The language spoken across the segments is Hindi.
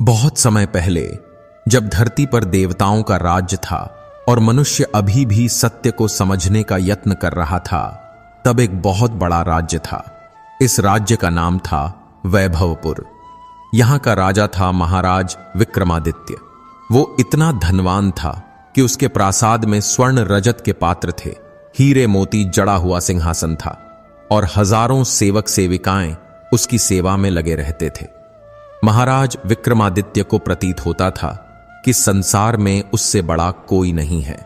बहुत समय पहले, जब धरती पर देवताओं का राज्य था और मनुष्य अभी भी सत्य को समझने का यत्न कर रहा था, तब एक बहुत बड़ा राज्य था। इस राज्य का नाम था वैभवपुर। यहां का राजा था महाराज विक्रमादित्य। वो इतना धनवान था कि उसके प्रासाद में स्वर्ण रजत के पात्र थे, हीरे मोती जड़ा हुआ सिंहासन था और हजारों सेवक सेविकाएं उसकी सेवा में लगे रहते थे। महाराज विक्रमादित्य को प्रतीत होता था कि संसार में उससे बड़ा कोई नहीं है।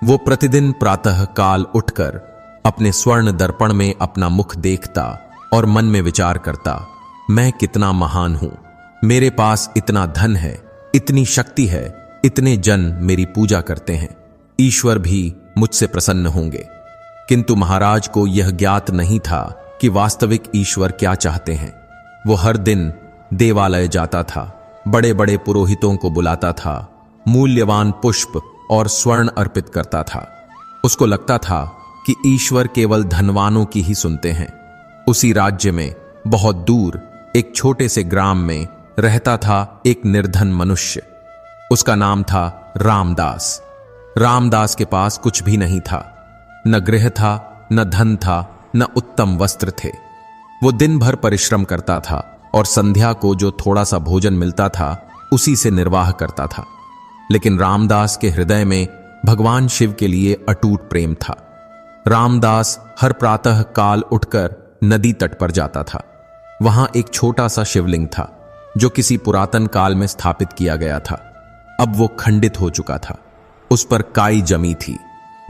वो प्रतिदिन प्रातः काल उठकर अपने स्वर्ण दर्पण में अपना मुख देखता और मन में विचार करता, मैं कितना महान हूं, मेरे पास इतना धन है, इतनी शक्ति है, इतने जन मेरी पूजा करते हैं, ईश्वर भी मुझसे प्रसन्न होंगे। किंतु महाराज को यह ज्ञात नहीं था कि वास्तविक ईश्वर क्या चाहते हैं। वो हर दिन देवालय जाता था, बड़े बड़े पुरोहितों को बुलाता था, मूल्यवान पुष्प और स्वर्ण अर्पित करता था। उसको लगता था कि ईश्वर केवल धनवानों की ही सुनते हैं। उसी राज्य में बहुत दूर एक छोटे से ग्राम में रहता था एक निर्धन मनुष्य। उसका नाम था रामदास। रामदास के पास कुछ भी नहीं था, न गृह था, न धन था, न उत्तम वस्त्र थे। वो दिन भर परिश्रम करता था और संध्या को जो थोड़ा सा भोजन मिलता था उसी से निर्वाह करता था। लेकिन रामदास के हृदय में भगवान शिव के लिए अटूट प्रेम था। रामदास हर प्रातः काल उठकर नदी तट पर जाता था। वहां एक छोटा सा शिवलिंग था जो किसी पुरातन काल में स्थापित किया गया था। अब वो खंडित हो चुका था, उस पर काई जमी थी,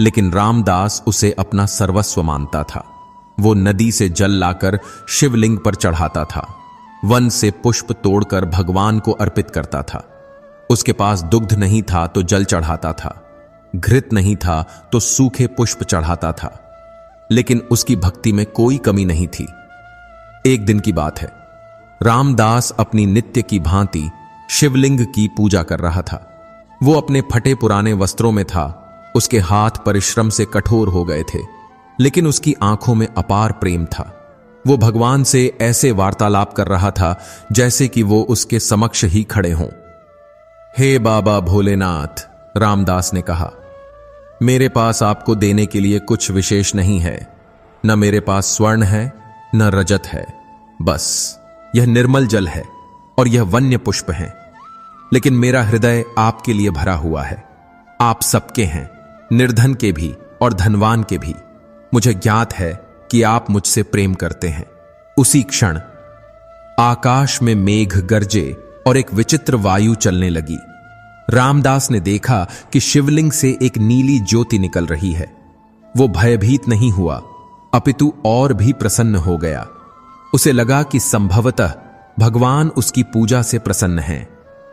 लेकिन रामदास उसे अपना सर्वस्व मानता था। वो नदी से जल लाकर शिवलिंग पर चढ़ाता था, वन से पुष्प तोड़कर भगवान को अर्पित करता था। उसके पास दुग्ध नहीं था तो जल चढ़ाता था, घृत नहीं था तो सूखे पुष्प चढ़ाता था, लेकिन उसकी भक्ति में कोई कमी नहीं थी। एक दिन की बात है, रामदास अपनी नित्य की भांति शिवलिंग की पूजा कर रहा था। वो अपने फटे पुराने वस्त्रों में था, उसके हाथ परिश्रम से कठोर हो गए थे, लेकिन उसकी आंखों में अपार प्रेम था। वो भगवान से ऐसे वार्तालाप कर रहा था जैसे कि वो उसके समक्ष ही खड़े हों। हे बाबा भोलेनाथ, रामदास ने कहा, मेरे पास आपको देने के लिए कुछ विशेष नहीं है। न मेरे पास स्वर्ण है, न रजत है, बस यह निर्मल जल है और यह वन्य पुष्प हैं। लेकिन मेरा हृदय आपके लिए भरा हुआ है। आप सबके हैं, निर्धन के भी और धनवान के भी। मुझे ज्ञात है कि आप मुझसे प्रेम करते हैं। उसी क्षण आकाश में मेघ गरजे और एक विचित्र वायु चलने लगी। रामदास ने देखा कि शिवलिंग से एक नीली ज्योति निकल रही है। वो भयभीत नहीं हुआ, अपितु और भी प्रसन्न हो गया। उसे लगा कि संभवतः भगवान उसकी पूजा से प्रसन्न हैं।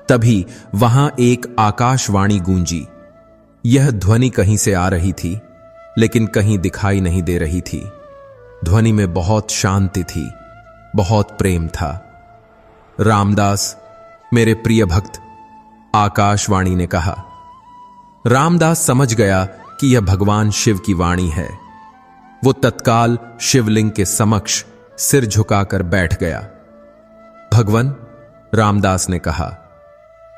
तभी वहां एक आकाशवाणी गूंजी। यह ध्वनि कहीं से आ रही थी, लेकिन कहीं दिखाई नहीं दे रही थी। ध्वनि में बहुत शांति थी, बहुत प्रेम था। रामदास, मेरे प्रिय भक्त, आकाशवाणी ने कहा। रामदास समझ गया कि यह भगवान शिव की वाणी है। वो तत्काल शिवलिंग के समक्ष सिर झुकाकर बैठ गया। भगवान, रामदास ने कहा,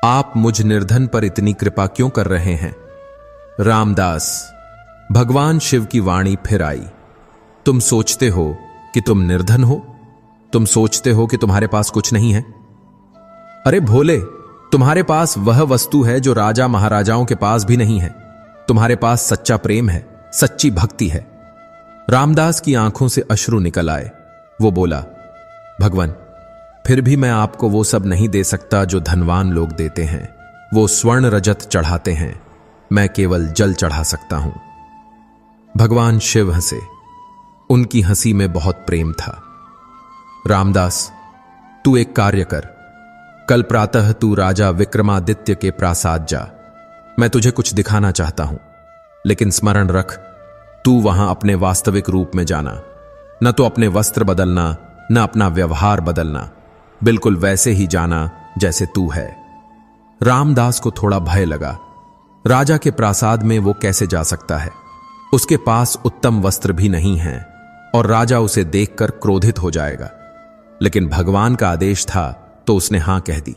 आप मुझ निर्धन पर इतनी कृपा क्यों कर रहे हैं? रामदास, भगवान शिव की वाणी फिर आई। तुम सोचते हो कि तुम निर्धन हो? तुम सोचते हो कि तुम्हारे पास कुछ नहीं है? अरे भोले, तुम्हारे पास वह वस्तु है जो राजा महाराजाओं के पास भी नहीं है। तुम्हारे पास सच्चा प्रेम है, सच्ची भक्ति है। रामदास की आंखों से अश्रु निकल आए। वो बोला, भगवान, फिर भी मैं आपको वो सब नहीं दे सकता जो धनवान लोग देते हैं। वो स्वर्ण रजत चढ़ाते हैं, मैं केवल जल चढ़ा सकता हूं। भगवान शिव हंसे। उनकी हंसी में बहुत प्रेम था। रामदास, तू एक कार्य कर। कल प्रातः तू राजा विक्रमादित्य के प्रासाद जा। मैं तुझे कुछ दिखाना चाहता हूं, लेकिन स्मरण रख, तू वहां अपने वास्तविक रूप में जाना। न तो अपने वस्त्र बदलना, न अपना व्यवहार बदलना। बिल्कुल वैसे ही जाना जैसे तू है। रामदास को थोड़ा भय लगा। राजा के प्रासाद में वो कैसे जा सकता है? उसके पास उत्तम वस्त्र भी नहीं है और राजा उसे देखकर क्रोधित हो जाएगा। लेकिन भगवान का आदेश था तो उसने हां कह दी।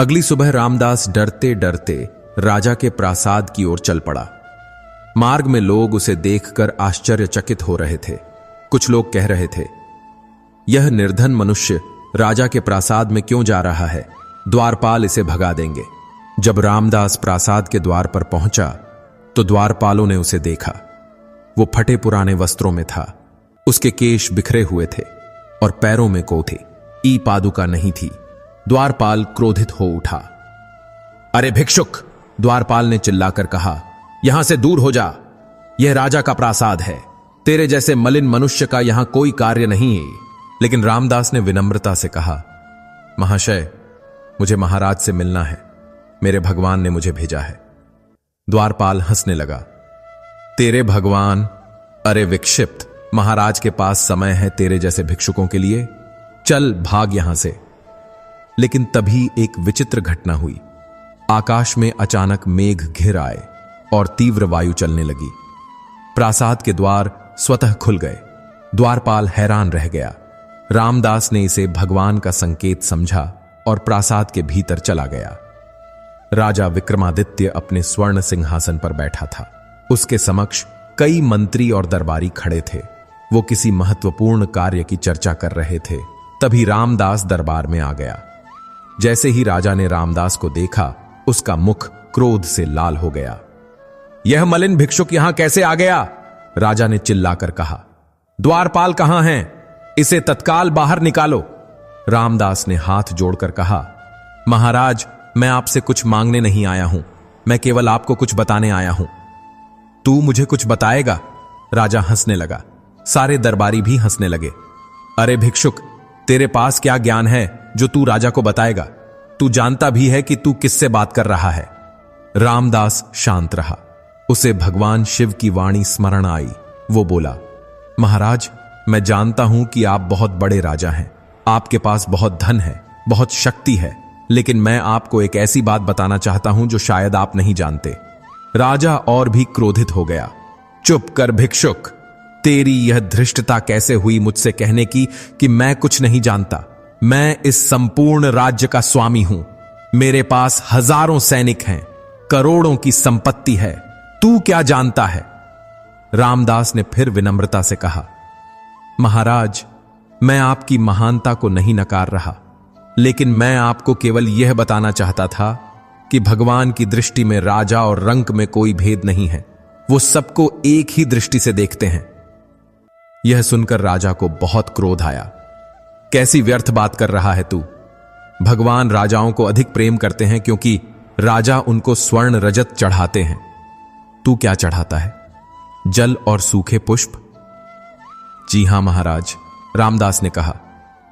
अगली सुबह रामदास डरते डरते राजा के प्रासाद की ओर चल पड़ा। मार्ग में लोग उसे देखकर आश्चर्यचकित हो रहे थे। कुछ लोग कह रहे थे, यह निर्धन मनुष्य राजा के प्रासाद में क्यों जा रहा है? द्वारपाल इसे भगा देंगे। जब रामदास प्रासाद के द्वार पर पहुंचा तो द्वारपालों ने उसे देखा। वो फटे पुराने वस्त्रों में था, उसके केश बिखरे हुए थे और पैरों में कोठी ई पादुका नहीं थी। द्वारपाल क्रोधित हो उठा। अरे भिक्षुक, द्वारपाल ने चिल्लाकर कहा, यहां से दूर हो जा। यह राजा का प्रासाद है, तेरे जैसे मलिन मनुष्य का यहां कोई कार्य नहीं है। लेकिन रामदास ने विनम्रता से कहा, महाशय, मुझे महाराज से मिलना है, मेरे भगवान ने मुझे भेजा है। द्वारपाल हंसने लगा, तेरे भगवान? अरे विक्षिप्त, महाराज के पास समय है तेरे जैसे भिक्षुकों के लिए, चल भाग यहां से। लेकिन तभी एक विचित्र घटना हुई। आकाश में अचानक मेघ घिर आए और तीव्र वायु चलने लगी। प्रासाद के द्वार स्वतः खुल गए। द्वारपाल हैरान रह गया। रामदास ने इसे भगवान का संकेत समझा और प्रासाद के भीतर चला गया। राजा विक्रमादित्य अपने स्वर्ण सिंहासन पर बैठा था। उसके समक्ष कई मंत्री और दरबारी खड़े थे। वो किसी महत्वपूर्ण कार्य की चर्चा कर रहे थे। तभी रामदास दरबार में आ गया। जैसे ही राजा ने रामदास को देखा, उसका मुख क्रोध से लाल हो गया। यह मलिन भिक्षुक यहां कैसे आ गया? राजा ने चिल्लाकर कहा। द्वारपाल कहां हैं? इसे तत्काल बाहर निकालो। रामदास ने हाथ जोड़कर कहा, महाराज, मैं आपसे कुछ मांगने नहीं आया हूं, मैं केवल आपको कुछ बताने आया हूं। तू मुझे कुछ बताएगा? राजा हंसने लगा। सारे दरबारी भी हंसने लगे। अरे भिक्षुक, तेरे पास क्या ज्ञान है जो तू राजा को बताएगा? तू जानता भी है कि तू किससे बात कर रहा है। रामदास शांत रहा। उसे भगवान शिव की वाणी स्मरण आई। वो बोला, महाराज, मैं जानता हूं कि आप बहुत बड़े राजा हैं, आपके पास बहुत धन है, बहुत शक्ति है, लेकिन मैं आपको एक ऐसी बात बताना चाहता हूं जो शायद आप नहीं जानते। राजा और भी क्रोधित हो गया। चुप कर भिक्षुक, तेरी यह धृष्टता कैसे हुई मुझसे कहने की कि मैं कुछ नहीं जानता? मैं इस संपूर्ण राज्य का स्वामी हूं। मेरे पास हजारों सैनिक हैं, करोड़ों की संपत्ति है, तू क्या जानता है? रामदास ने फिर विनम्रता से कहा, महाराज, मैं आपकी महानता को नहीं नकार रहा, लेकिन मैं आपको केवल यह बताना चाहता था कि भगवान की दृष्टि में राजा और रंक में कोई भेद नहीं है। वो सबको एक ही दृष्टि से देखते हैं। यह सुनकर राजा को बहुत क्रोध आया। कैसी व्यर्थ बात कर रहा है तू? भगवान राजाओं को अधिक प्रेम करते हैं क्योंकि राजा उनको स्वर्ण रजत चढ़ाते हैं। तू क्या चढ़ाता है? जल और सूखे पुष्प? जी हां महाराज, रामदास ने कहा,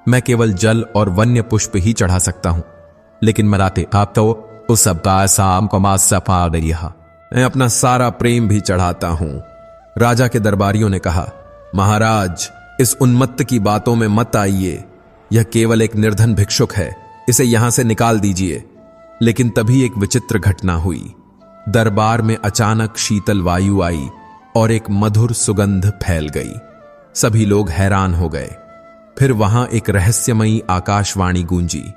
मैं केवल जल और वन्य पुष्प ही चढ़ा सकता हूं, लेकिन मराते आप तो उस सबका साम को सफा रहा, मैं अपना सारा प्रेम भी चढ़ाता हूं। राजा के दरबारियों ने कहा, महाराज, इस उन्मत्त की बातों में मत आइए, यह केवल एक निर्धन भिक्षुक है, इसे यहां से निकाल दीजिए। लेकिन तभी एक विचित्र घटना हुई। दरबार में अचानक शीतल वायु आई और एक मधुर सुगंध फैल गई। सभी लोग हैरान हो गए। फिर वहां एक रहस्यमयी आकाशवाणी गूंजी।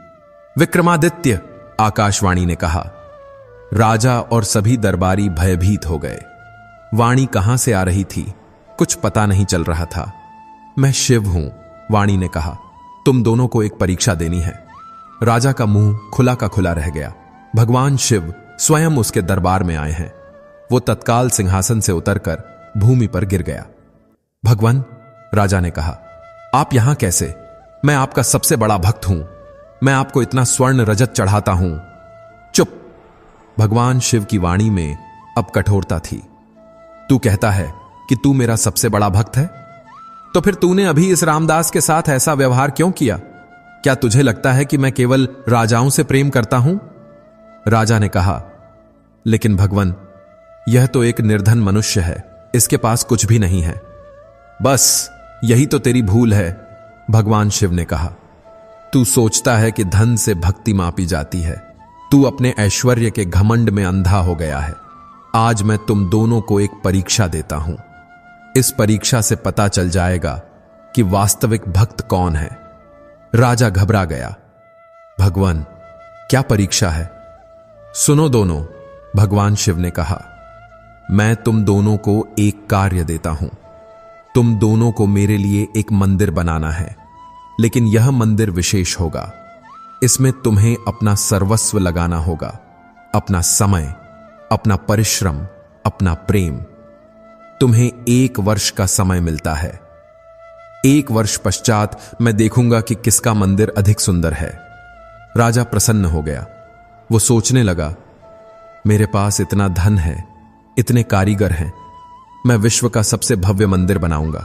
विक्रमादित्य, आकाशवाणी ने कहा। राजा और सभी दरबारी भयभीत हो गए। वाणी कहां से आ रही थी, कुछ पता नहीं चल रहा था। मैं शिव हूं, वाणी ने कहा, तुम दोनों को एक परीक्षा देनी है। राजा का मुंह खुला का खुला रह गया। भगवान शिव स्वयं उसके दरबार में आए हैं। वो तत्काल सिंहासन से उतरकर भूमि पर गिर गया। भगवान, राजा ने कहा, आप यहां कैसे? मैं आपका सबसे बड़ा भक्त हूं, मैं आपको इतना स्वर्ण रजत चढ़ाता हूं। चुप! भगवान शिव की वाणी में अब कठोरता थी। तू कहता है कि तू मेरा सबसे बड़ा भक्त है, तो फिर तूने अभी इस रामदास के साथ ऐसा व्यवहार क्यों किया? क्या तुझे लगता है कि मैं केवल राजाओं से प्रेम करता हूं? राजा ने कहा, लेकिन भगवान, यह तो एक निर्धन मनुष्य है, इसके पास कुछ भी नहीं है। बस यही तो तेरी भूल है, भगवान शिव ने कहा। तू सोचता है कि धन से भक्ति मापी जाती है। तू अपने ऐश्वर्य के घमंड में अंधा हो गया है। आज मैं तुम दोनों को एक परीक्षा देता हूं। इस परीक्षा से पता चल जाएगा कि वास्तविक भक्त कौन है। राजा घबरा गया। भगवान, क्या परीक्षा है? सुनो दोनों, भगवान शिव ने कहा, मैं तुम दोनों को एक कार्य देता हूं। तुम दोनों को मेरे लिए एक मंदिर बनाना है, लेकिन यह मंदिर विशेष होगा। इसमें तुम्हें अपना सर्वस्व लगाना होगा, अपना समय, अपना परिश्रम, अपना प्रेम। तुम्हें 1 वर्ष का समय मिलता है। 1 वर्ष पश्चात मैं देखूंगा कि किसका मंदिर अधिक सुंदर है। राजा प्रसन्न हो गया। वो सोचने लगा, मेरे पास इतना धन है, इतने कारीगर हैं, मैं विश्व का सबसे भव्य मंदिर बनाऊंगा।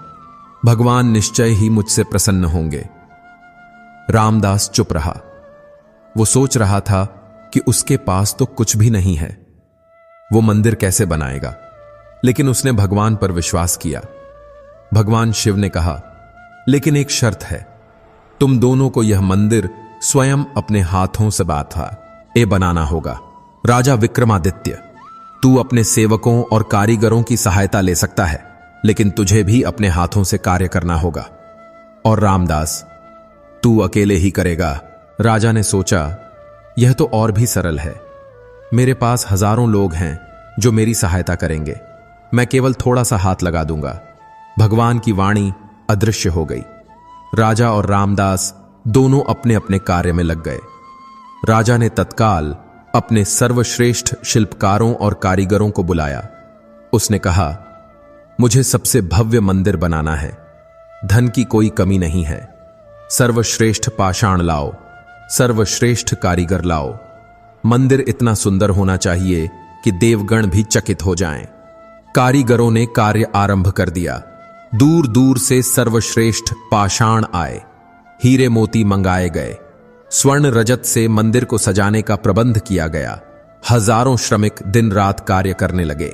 भगवान निश्चय ही मुझसे प्रसन्न होंगे। रामदास चुप रहा। वो सोच रहा था कि उसके पास तो कुछ भी नहीं है, वो मंदिर कैसे बनाएगा। लेकिन उसने भगवान पर विश्वास किया। भगवान शिव ने कहा, लेकिन एक शर्त है, तुम दोनों को यह मंदिर स्वयं अपने हाथों से बनाना होगा। राजा विक्रमादित्य, तू अपने सेवकों और कारीगरों की सहायता ले सकता है, लेकिन तुझे भी अपने हाथों से कार्य करना होगा। और रामदास, तू अकेले ही करेगा। राजा ने सोचा, यह तो और भी सरल है। मेरे पास हजारों लोग हैं जो मेरी सहायता करेंगे, मैं केवल थोड़ा सा हाथ लगा दूंगा। भगवान की वाणी अदृश्य हो गई। राजा और रामदास दोनों अपने अपने कार्य में लग गए। राजा ने तत्काल अपने सर्वश्रेष्ठ शिल्पकारों और कारीगरों को बुलाया। उसने कहा, मुझे सबसे भव्य मंदिर बनाना है। धन की कोई कमी नहीं है। सर्वश्रेष्ठ पाषाण लाओ, सर्वश्रेष्ठ कारीगर लाओ। मंदिर इतना सुंदर होना चाहिए कि देवगण भी चकित हो जाएं। कारीगरों ने कार्य आरंभ कर दिया। दूर दूर से सर्वश्रेष्ठ पाषाण आए, हीरे मोती मंगाए गए, स्वर्ण रजत से मंदिर को सजाने का प्रबंध किया गया। हजारों श्रमिक दिन रात कार्य करने लगे।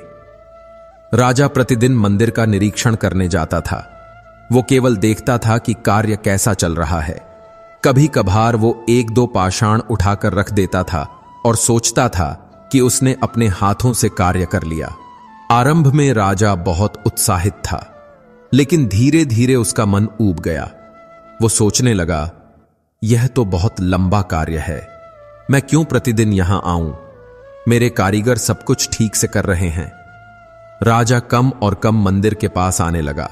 राजा प्रतिदिन मंदिर का निरीक्षण करने जाता था। वो केवल देखता था कि कार्य कैसा चल रहा है। कभी कभार वो 1-2 पाषाण उठाकर रख देता था और सोचता था कि उसने अपने हाथों से कार्य कर लिया। आरंभ में राजा बहुत उत्साहित था, लेकिन धीरे धीरे उसका मन ऊब गया। वो सोचने लगा, यह तो बहुत लंबा कार्य है, मैं क्यों प्रतिदिन यहां आऊं? मेरे कारीगर सब कुछ ठीक से कर रहे हैं। राजा कम और कम मंदिर के पास आने लगा।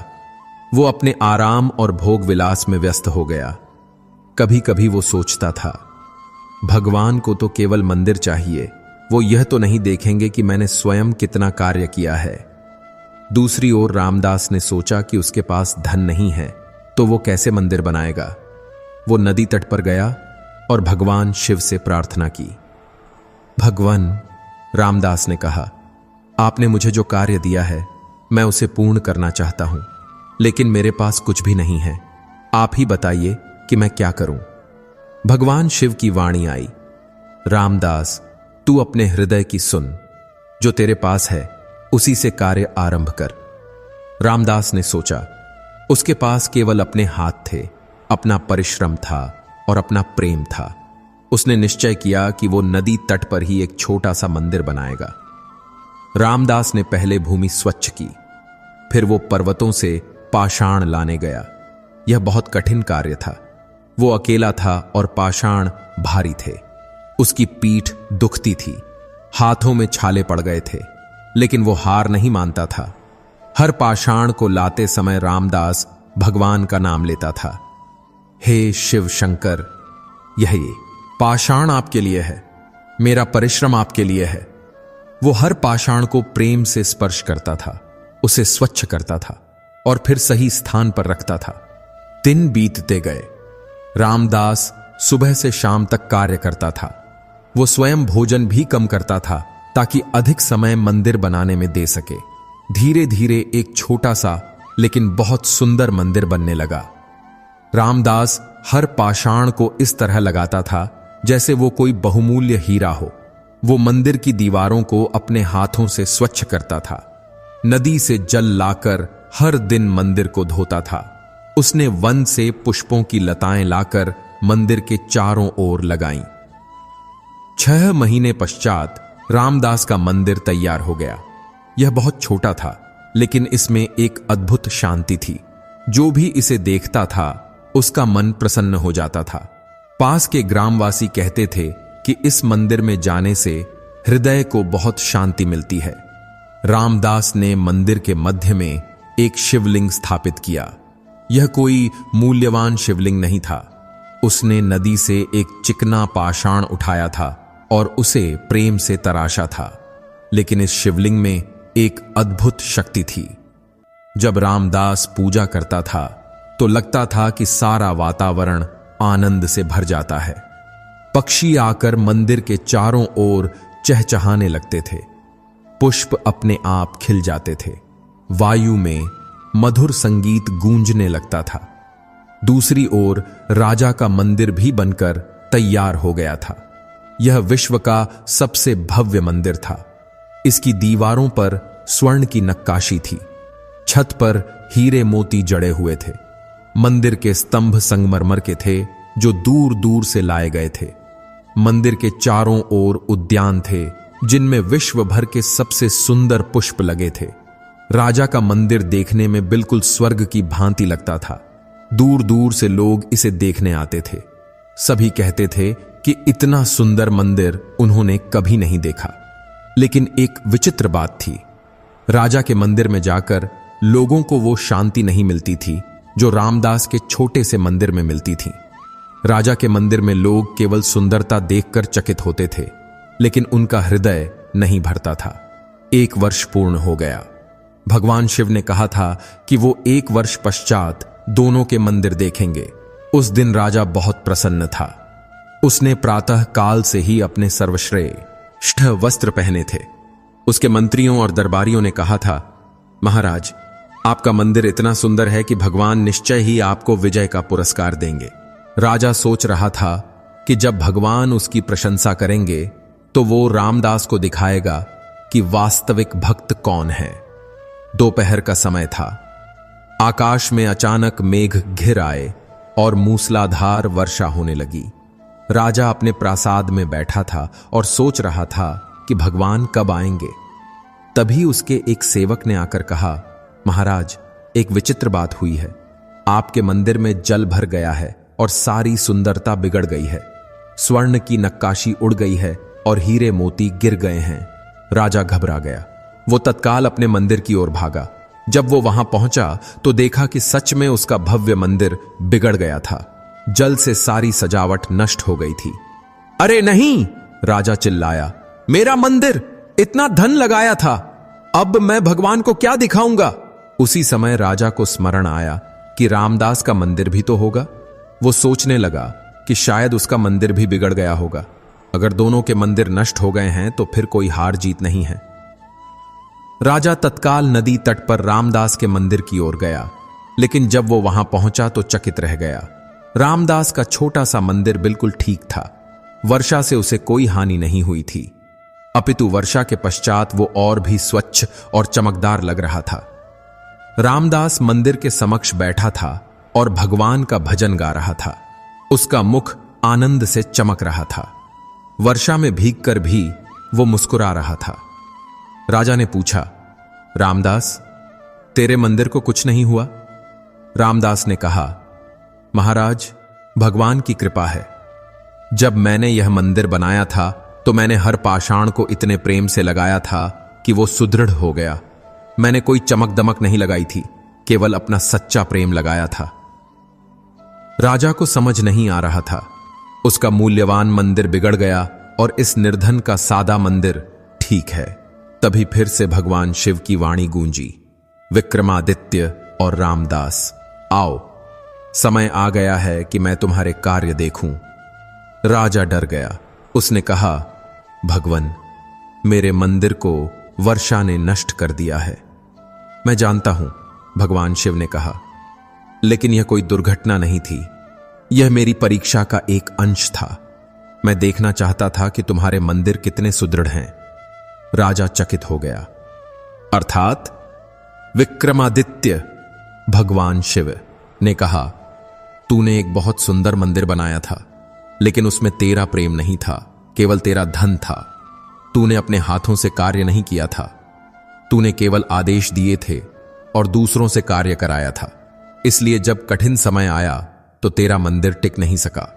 वो अपने आराम और भोग विलास में व्यस्त हो गया। कभी कभी वो सोचता था, भगवान को तो केवल मंदिर चाहिए, वो यह तो नहीं देखेंगे कि मैंने स्वयं कितना कार्य किया है। दूसरी ओर रामदास ने सोचा कि उसके पास धन नहीं है, तो वो कैसे मंदिर बनाएगा। वो नदी तट पर गया और भगवान शिव से प्रार्थना की। भगवान, रामदास ने कहा, आपने मुझे जो कार्य दिया है मैं उसे पूर्ण करना चाहता हूं, लेकिन मेरे पास कुछ भी नहीं है। आप ही बताइए कि मैं क्या करूं। भगवान शिव की वाणी आई, रामदास, तू अपने हृदय की सुन। जो तेरे पास है उसी से कार्य आरंभ कर। रामदास ने सोचा, उसके पास केवल अपने हाथ थे, अपना परिश्रम था और अपना प्रेम था। उसने निश्चय किया कि वो नदी तट पर ही एक छोटा सा मंदिर बनाएगा। रामदास ने पहले भूमि स्वच्छ की, फिर वो पर्वतों से पाषाण लाने गया। यह बहुत कठिन कार्य था। वो अकेला था और पाषाण भारी थे। उसकी पीठ दुखती थी, हाथों में छाले पड़ गए थे, लेकिन वो हार नहीं मानता था। हर पाषाण को लाते समय रामदास भगवान का नाम लेता था। हे शिव शंकर, यह पाषाण आपके लिए है, मेरा परिश्रम आपके लिए है। वो हर पाषाण को प्रेम से स्पर्श करता था, उसे स्वच्छ करता था और फिर सही स्थान पर रखता था। दिन बीतते गए। रामदास सुबह से शाम तक कार्य करता था। वो स्वयं भोजन भी कम करता था ताकि अधिक समय मंदिर बनाने में दे सके। धीरे धीरे एक छोटा सा लेकिन बहुत सुंदर मंदिर बनने लगा। रामदास हर पाषाण को इस तरह लगाता था जैसे वो कोई बहुमूल्य हीरा हो। वो मंदिर की दीवारों को अपने हाथों से स्वच्छ करता था। नदी से जल लाकर हर दिन मंदिर को धोता था। उसने वन से पुष्पों की लताएं लाकर मंदिर के चारों ओर लगाईं। 6 महीने पश्चात रामदास का मंदिर तैयार हो गया। यह बहुत छोटा था, लेकिन इसमें एक अद्भुत शांति थी। जो भी इसे देखता था उसका मन प्रसन्न हो जाता था। पास के ग्रामवासी कहते थे कि इस मंदिर में जाने से हृदय को बहुत शांति मिलती है। रामदास ने मंदिर के मध्य में एक शिवलिंग स्थापित किया। यह कोई मूल्यवान शिवलिंग नहीं था। उसने नदी से एक चिकना पाषाण उठाया था और उसे प्रेम से तराशा था। लेकिन इस शिवलिंग में एक अद्भुत शक्ति थी। जब रामदास पूजा करता था तो लगता था कि सारा वातावरण आनंद से भर जाता है। पक्षी आकर मंदिर के चारों ओर चहचहाने लगते थे। पुष्प अपने आप खिल जाते थे। वायु में मधुर संगीत गूंजने लगता था। दूसरी ओर राजा का मंदिर भी बनकर तैयार हो गया था। यह विश्व का सबसे भव्य मंदिर था। इसकी दीवारों पर स्वर्ण की नक्काशी थी। छत पर हीरे मोती जड़े हुए थे। मंदिर के स्तंभ संगमरमर के थे जो दूर दूर से लाए गए थे। मंदिर के चारों ओर उद्यान थे जिनमें विश्व भर के सबसे सुंदर पुष्प लगे थे। राजा का मंदिर देखने में बिल्कुल स्वर्ग की भांति लगता था। दूर दूर से लोग इसे देखने आते थे। सभी कहते थे कि इतना सुंदर मंदिर उन्होंने कभी नहीं देखा। लेकिन एक विचित्र बात थी। राजा के मंदिर में जाकर लोगों को वो शांति नहीं मिलती थी जो रामदास के छोटे से मंदिर में मिलती थी। राजा के मंदिर में लोग केवल सुंदरता देखकर चकित होते थे, लेकिन उनका हृदय नहीं भरता था। 1 वर्ष पूर्ण हो गया। भगवान शिव ने कहा था कि वो 1 वर्ष पश्चात दोनों के मंदिर देखेंगे। उस दिन राजा बहुत प्रसन्न था। उसने प्रातः काल से ही अपने सर्वश्रेष्ठ वस्त्र पहने थे। उसके मंत्रियों और दरबारियों ने कहा था, महाराज, आपका मंदिर इतना सुंदर है कि भगवान निश्चय ही आपको विजय का पुरस्कार देंगे। राजा सोच रहा था कि जब भगवान उसकी प्रशंसा करेंगे तो वो रामदास को दिखाएगा कि वास्तविक भक्त कौन है। दोपहर का समय था। आकाश में अचानक मेघ घिर आए और मूसलाधार वर्षा होने लगी। राजा अपने प्रासाद में बैठा था और सोच रहा था कि भगवान कब आएंगे। तभी उसके एक सेवक ने आकर कहा, महाराज, एक विचित्र बात हुई है। आपके मंदिर में जल भर गया है और सारी सुंदरता बिगड़ गई है। स्वर्ण की नक्काशी उड़ गई है और हीरे मोती गिर गए हैं। राजा घबरा गया। वो तत्काल अपने मंदिर की ओर भागा। जब वो वहां पहुंचा तो देखा कि सच में उसका भव्य मंदिर बिगड़ गया था। जल से सारी सजावट नष्ट हो गई थी। अरे नहीं, राजा चिल्लाया, मेरा मंदिर, इतना धन लगाया था, अब मैं भगवान को क्या दिखाऊंगा। उसी समय राजा को स्मरण आया कि रामदास का मंदिर भी तो होगा। वो सोचने लगा कि शायद उसका मंदिर भी बिगड़ गया होगा। अगर दोनों के मंदिर नष्ट हो गए हैं तो फिर कोई हार जीत नहीं है। राजा तत्काल नदी तट पर रामदास के मंदिर की ओर गया, लेकिन जब वो वहां पहुंचा तो चकित रह गया। रामदास का छोटा सा मंदिर बिल्कुल ठीक था। वर्षा से उसे कोई हानि नहीं हुई थी, अपितु वर्षा के पश्चात वो और भी स्वच्छ और चमकदार लग रहा था। रामदास मंदिर के समक्ष बैठा था और भगवान का भजन गा रहा था। उसका मुख आनंद से चमक रहा था। वर्षा में भीगकर भी वो मुस्कुरा रहा था। राजा ने पूछा, रामदास, तेरे मंदिर को कुछ नहीं हुआ? रामदास ने कहा, महाराज, भगवान की कृपा है। जब मैंने यह मंदिर बनाया था तो मैंने हर पाषाण को इतने प्रेम से लगाया था कि वो सुदृढ़ हो गया। मैंने कोई चमक दमक नहीं लगाई थी, केवल अपना सच्चा प्रेम लगाया था। राजा को समझ नहीं आ रहा था। उसका मूल्यवान मंदिर बिगड़ गया और इस निर्धन का सादा मंदिर ठीक है। तभी फिर से भगवान शिव की वाणी गूंजी, विक्रमादित्य और रामदास, आओ, समय आ गया है कि मैं तुम्हारे कार्य देखूं। राजा डर गया। उसने कहा, भगवन, मेरे मंदिर को वर्षा ने नष्ट कर दिया है। मैं जानता हूं, भगवान शिव ने कहा, लेकिन यह कोई दुर्घटना नहीं थी। यह मेरी परीक्षा का एक अंश था। मैं देखना चाहता था कि तुम्हारे मंदिर कितने सुदृढ़ हैं। राजा चकित हो गया। अर्थात विक्रमादित्य, भगवान शिव ने कहा, तूने एक बहुत सुंदर मंदिर बनाया था, लेकिन उसमें तेरा प्रेम नहीं था, केवल तेरा धन था। तूने अपने हाथों से कार्य नहीं किया था। तूने केवल आदेश दिए थे और दूसरों से कार्य कराया था। इसलिए जब कठिन समय आया तो तेरा मंदिर टिक नहीं सका।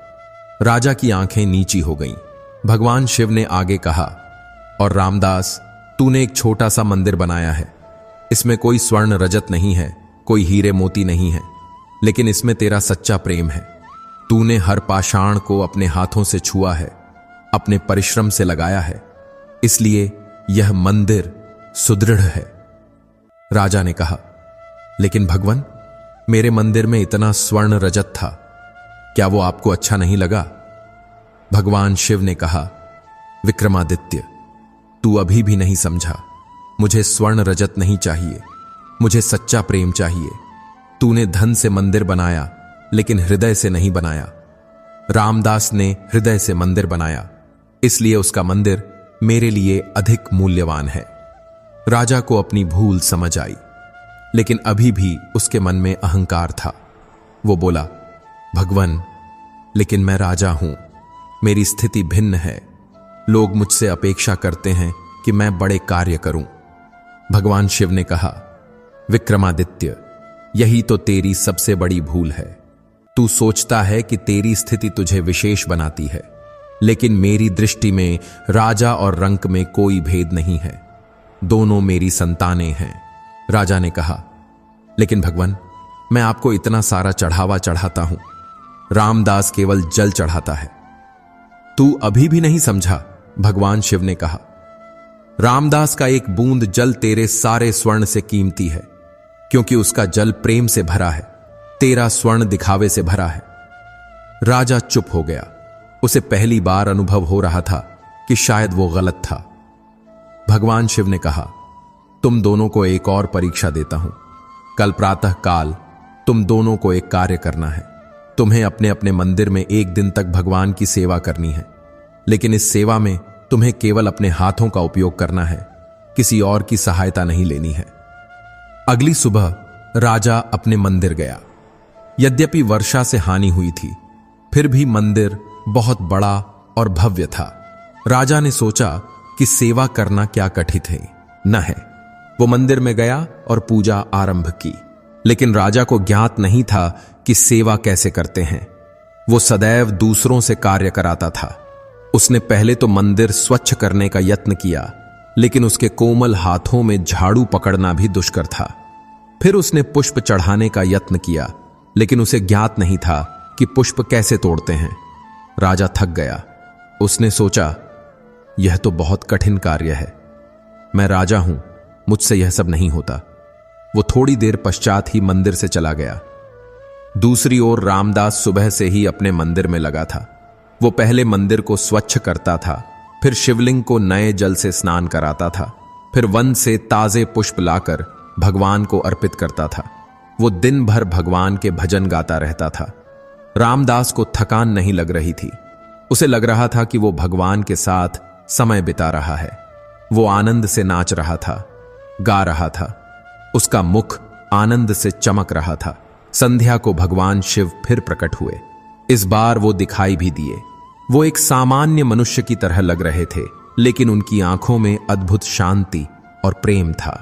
राजा की आंखें नीची हो गईं। भगवान शिव ने आगे कहा, और रामदास, तूने एक छोटा सा मंदिर बनाया है। इसमें कोई स्वर्ण रजत नहीं है, कोई हीरे मोती नहीं है, लेकिन इसमें तेरा सच्चा प्रेम है। तूने हर पाषाण को अपने हाथों से छुआ है, अपने परिश्रम से लगाया है, इसलिए यह मंदिर सुदृढ़ है। राजा ने कहा, लेकिन भगवान, मेरे मंदिर में इतना स्वर्ण रजत था, क्या वो आपको अच्छा नहीं लगा? भगवान शिव ने कहा, विक्रमादित्य, तू अभी भी नहीं समझा। मुझे स्वर्ण रजत नहीं चाहिए, मुझे सच्चा प्रेम चाहिए। तूने धन से मंदिर बनाया, लेकिन हृदय से नहीं बनाया। रामदास ने हृदय से मंदिर बनाया, इसलिए उसका मंदिर मेरे लिए अधिक मूल्यवान है। राजा को अपनी भूल समझ आई, लेकिन अभी भी उसके मन में अहंकार था। वो बोला, भगवान, लेकिन मैं राजा हूं, मेरी स्थिति भिन्न है। लोग मुझसे अपेक्षा करते हैं कि मैं बड़े कार्य करूं। भगवान शिव ने कहा, विक्रमादित्य, यही तो तेरी सबसे बड़ी भूल है। तू सोचता है कि तेरी स्थिति तुझे विशेष बनाती है, लेकिन मेरी दृष्टि में राजा और रंक में कोई भेद नहीं है। दोनों मेरी संतानें हैं। राजा ने कहा, लेकिन भगवान, मैं आपको इतना सारा चढ़ावा चढ़ाता हूं, रामदास केवल जल चढ़ाता है। तू अभी भी नहीं समझा, भगवान शिव ने कहा। रामदास का एक बूंद जल तेरे सारे स्वर्ण से कीमती है, क्योंकि उसका जल प्रेम से भरा है, तेरा स्वर्ण दिखावे से भरा है। राजा चुप हो गया। उसे पहली बार अनुभव हो रहा था कि शायद वो गलत था। भगवान शिव ने कहा, तुम दोनों को एक और परीक्षा देता हूं। कल प्रातः काल तुम दोनों को एक कार्य करना है। तुम्हें अपने अपने मंदिर में एक दिन तक भगवान की सेवा करनी है, लेकिन इस सेवा में तुम्हें केवल अपने हाथों का उपयोग करना है, किसी और की सहायता नहीं लेनी है। अगली सुबह राजा अपने मंदिर गया। यद्यपि वर्षा से हानि हुई थी, फिर भी मंदिर बहुत बड़ा और भव्य था। राजा ने सोचा कि सेवा करना क्या कठिन है, न है। वो मंदिर में गया और पूजा आरंभ की, लेकिन राजा को ज्ञात नहीं था कि सेवा कैसे करते हैं। वो सदैव दूसरों से कार्य कराता था। उसने पहले तो मंदिर स्वच्छ करने का यत्न किया, लेकिन उसके कोमल हाथों में झाड़ू पकड़ना भी दुष्कर था। फिर उसने पुष्प चढ़ाने का यत्न किया, लेकिन उसे ज्ञात नहीं था कि पुष्प कैसे तोड़ते हैं। राजा थक गया। उसने सोचा, यह तो बहुत कठिन कार्य है, मैं राजा हूं, मुझसे यह सब नहीं होता। वो थोड़ी देर पश्चात ही मंदिर से चला गया। दूसरी ओर रामदास सुबह से ही अपने मंदिर में लगा था। वो पहले मंदिर को स्वच्छ करता था, फिर शिवलिंग को नए जल से स्नान कराता था, फिर वन से ताजे पुष्प लाकर भगवान को अर्पित करता था। वो दिन भर भगवान के भजन गाता रहता था। रामदास को थकान नहीं लग रही थी। उसे लग रहा था कि वो भगवान के साथ समय बिता रहा है। वो आनंद से नाच रहा था, गा रहा था। उसका मुख आनंद से चमक रहा था। संध्या को भगवान शिव फिर प्रकट हुए। इस बार वो दिखाई भी दिए। वो एक सामान्य मनुष्य की तरह लग रहे थे, लेकिन उनकी आंखों में अद्भुत शांति और प्रेम था।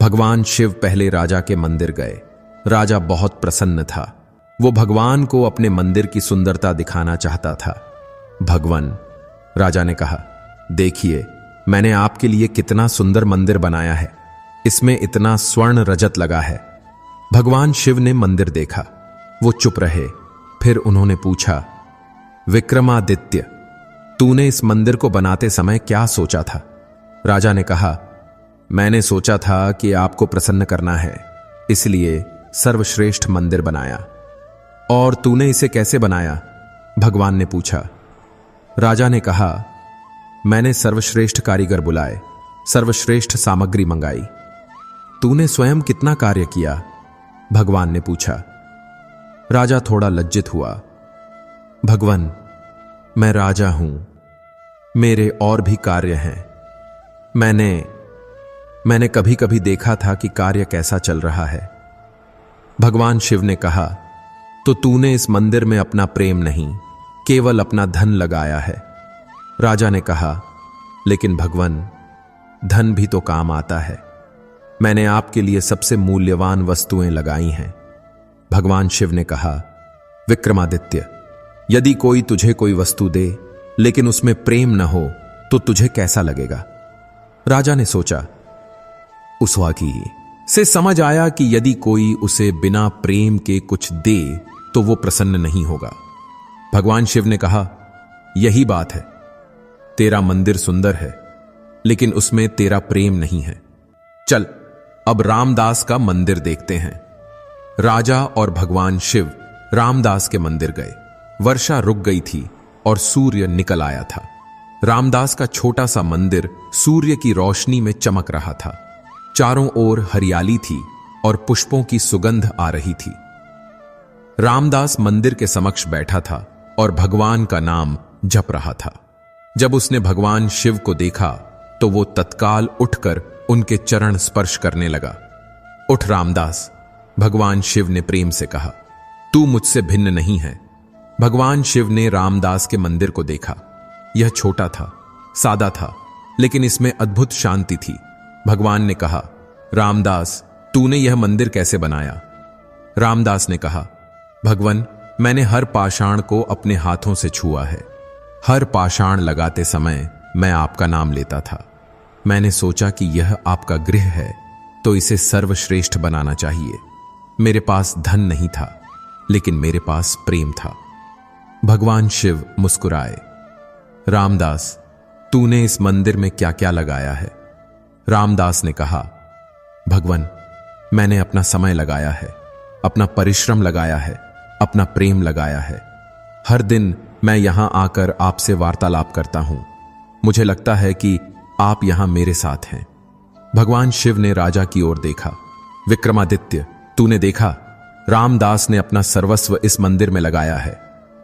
भगवान शिव पहले राजा के मंदिर गए। राजा बहुत प्रसन्न था। वो भगवान को अपने मंदिर की सुंदरता दिखाना चाहता था। भगवान, राजा ने कहा, देखिए, मैंने आपके लिए कितना सुंदर मंदिर बनाया है। इसमें इतना स्वर्ण रजत लगा है। भगवान शिव ने मंदिर देखा। वो चुप रहे। फिर उन्होंने पूछा, विक्रमादित्य, तूने इस मंदिर को बनाते समय क्या सोचा था? राजा ने कहा, मैंने सोचा था कि आपको प्रसन्न करना है, इसलिए सर्वश्रेष्ठ मंदिर बनाया। और तूने इसे कैसे बनाया? भगवान ने पूछा। राजा ने कहा, मैंने सर्वश्रेष्ठ कारीगर बुलाए, सर्वश्रेष्ठ सामग्री मंगाई। तूने स्वयं कितना कार्य किया? भगवान ने पूछा। राजा थोड़ा लज्जित हुआ। भगवान, मैं राजा हूं, मेरे और भी कार्य हैं। मैंने कभी कभी देखा था कि कार्य कैसा चल रहा है। भगवान शिव ने कहा, तो तूने इस मंदिर में अपना प्रेम नहीं, केवल अपना धन लगाया है। राजा ने कहा, लेकिन भगवान, धन भी तो काम आता है। मैंने आपके लिए सबसे मूल्यवान वस्तुएं लगाई हैं। भगवान शिव ने कहा, विक्रमादित्य, यदि कोई तुझे कोई वस्तु दे लेकिन उसमें प्रेम न हो तो तुझे कैसा लगेगा? राजा ने सोचा। उसवागी से समझ आया कि यदि कोई उसे बिना प्रेम के कुछ दे तो वो प्रसन्न नहीं होगा। भगवान शिव ने कहा, यही बात है, तेरा मंदिर सुंदर है लेकिन उसमें तेरा प्रेम नहीं है। चल अब रामदास का मंदिर देखते हैं। राजा और भगवान शिव रामदास के मंदिर गए। वर्षा रुक गई थी और सूर्य निकल आया था। रामदास का छोटा सा मंदिर सूर्य की रोशनी में चमक रहा था। चारों ओर हरियाली थी और पुष्पों की सुगंध आ रही थी। रामदास मंदिर के समक्ष बैठा था और भगवान का नाम जप रहा था। जब उसने भगवान शिव को देखा तो वो तत्काल उठकर उनके चरण स्पर्श करने लगा। उठ रामदास, भगवान शिव ने प्रेम से कहा, तू मुझसे भिन्न नहीं है। भगवान शिव ने रामदास के मंदिर को देखा। यह छोटा था, सादा था, लेकिन इसमें अद्भुत शांति थी। भगवान ने कहा, रामदास, तूने यह मंदिर कैसे बनाया? रामदास ने कहा, भगवान, मैंने हर पाषाण को अपने हाथों से छुआ है। हर पाषाण लगाते समय मैं आपका नाम लेता था। मैंने सोचा कि यह आपका गृह है तो इसे सर्वश्रेष्ठ बनाना चाहिए। मेरे पास धन नहीं था लेकिन मेरे पास प्रेम था। भगवान शिव मुस्कुराए। रामदास, तूने इस मंदिर में क्या क्या लगाया है? रामदास ने कहा, भगवान, मैंने अपना समय लगाया है, अपना परिश्रम लगाया है, अपना प्रेम लगाया है। हर दिन मैं यहां आकर आपसे वार्तालाप करता हूं। मुझे लगता है कि आप यहां मेरे साथ हैं। भगवान शिव ने राजा की ओर देखा। विक्रमादित्य, तूने देखा, रामदास ने अपना सर्वस्व इस मंदिर में लगाया है,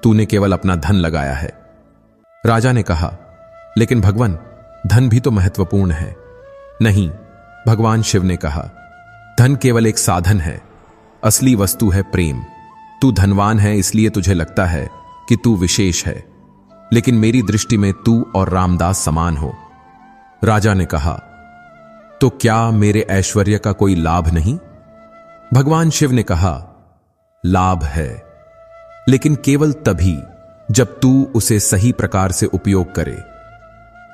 तूने केवल अपना धन लगाया है। राजा ने कहा, लेकिन भगवान, धन भी तो महत्वपूर्ण है। नहीं, भगवान शिव ने कहा, धन केवल एक साधन है, असली वस्तु है प्रेम। तू धनवान है इसलिए तुझे लगता है कि तू विशेष है, लेकिन मेरी दृष्टि में तू और रामदास समान हो। राजा ने कहा, तो क्या मेरे ऐश्वर्य का कोई लाभ नहीं? भगवान शिव ने कहा, लाभ है, लेकिन केवल तभी जब तू उसे सही प्रकार से उपयोग करे।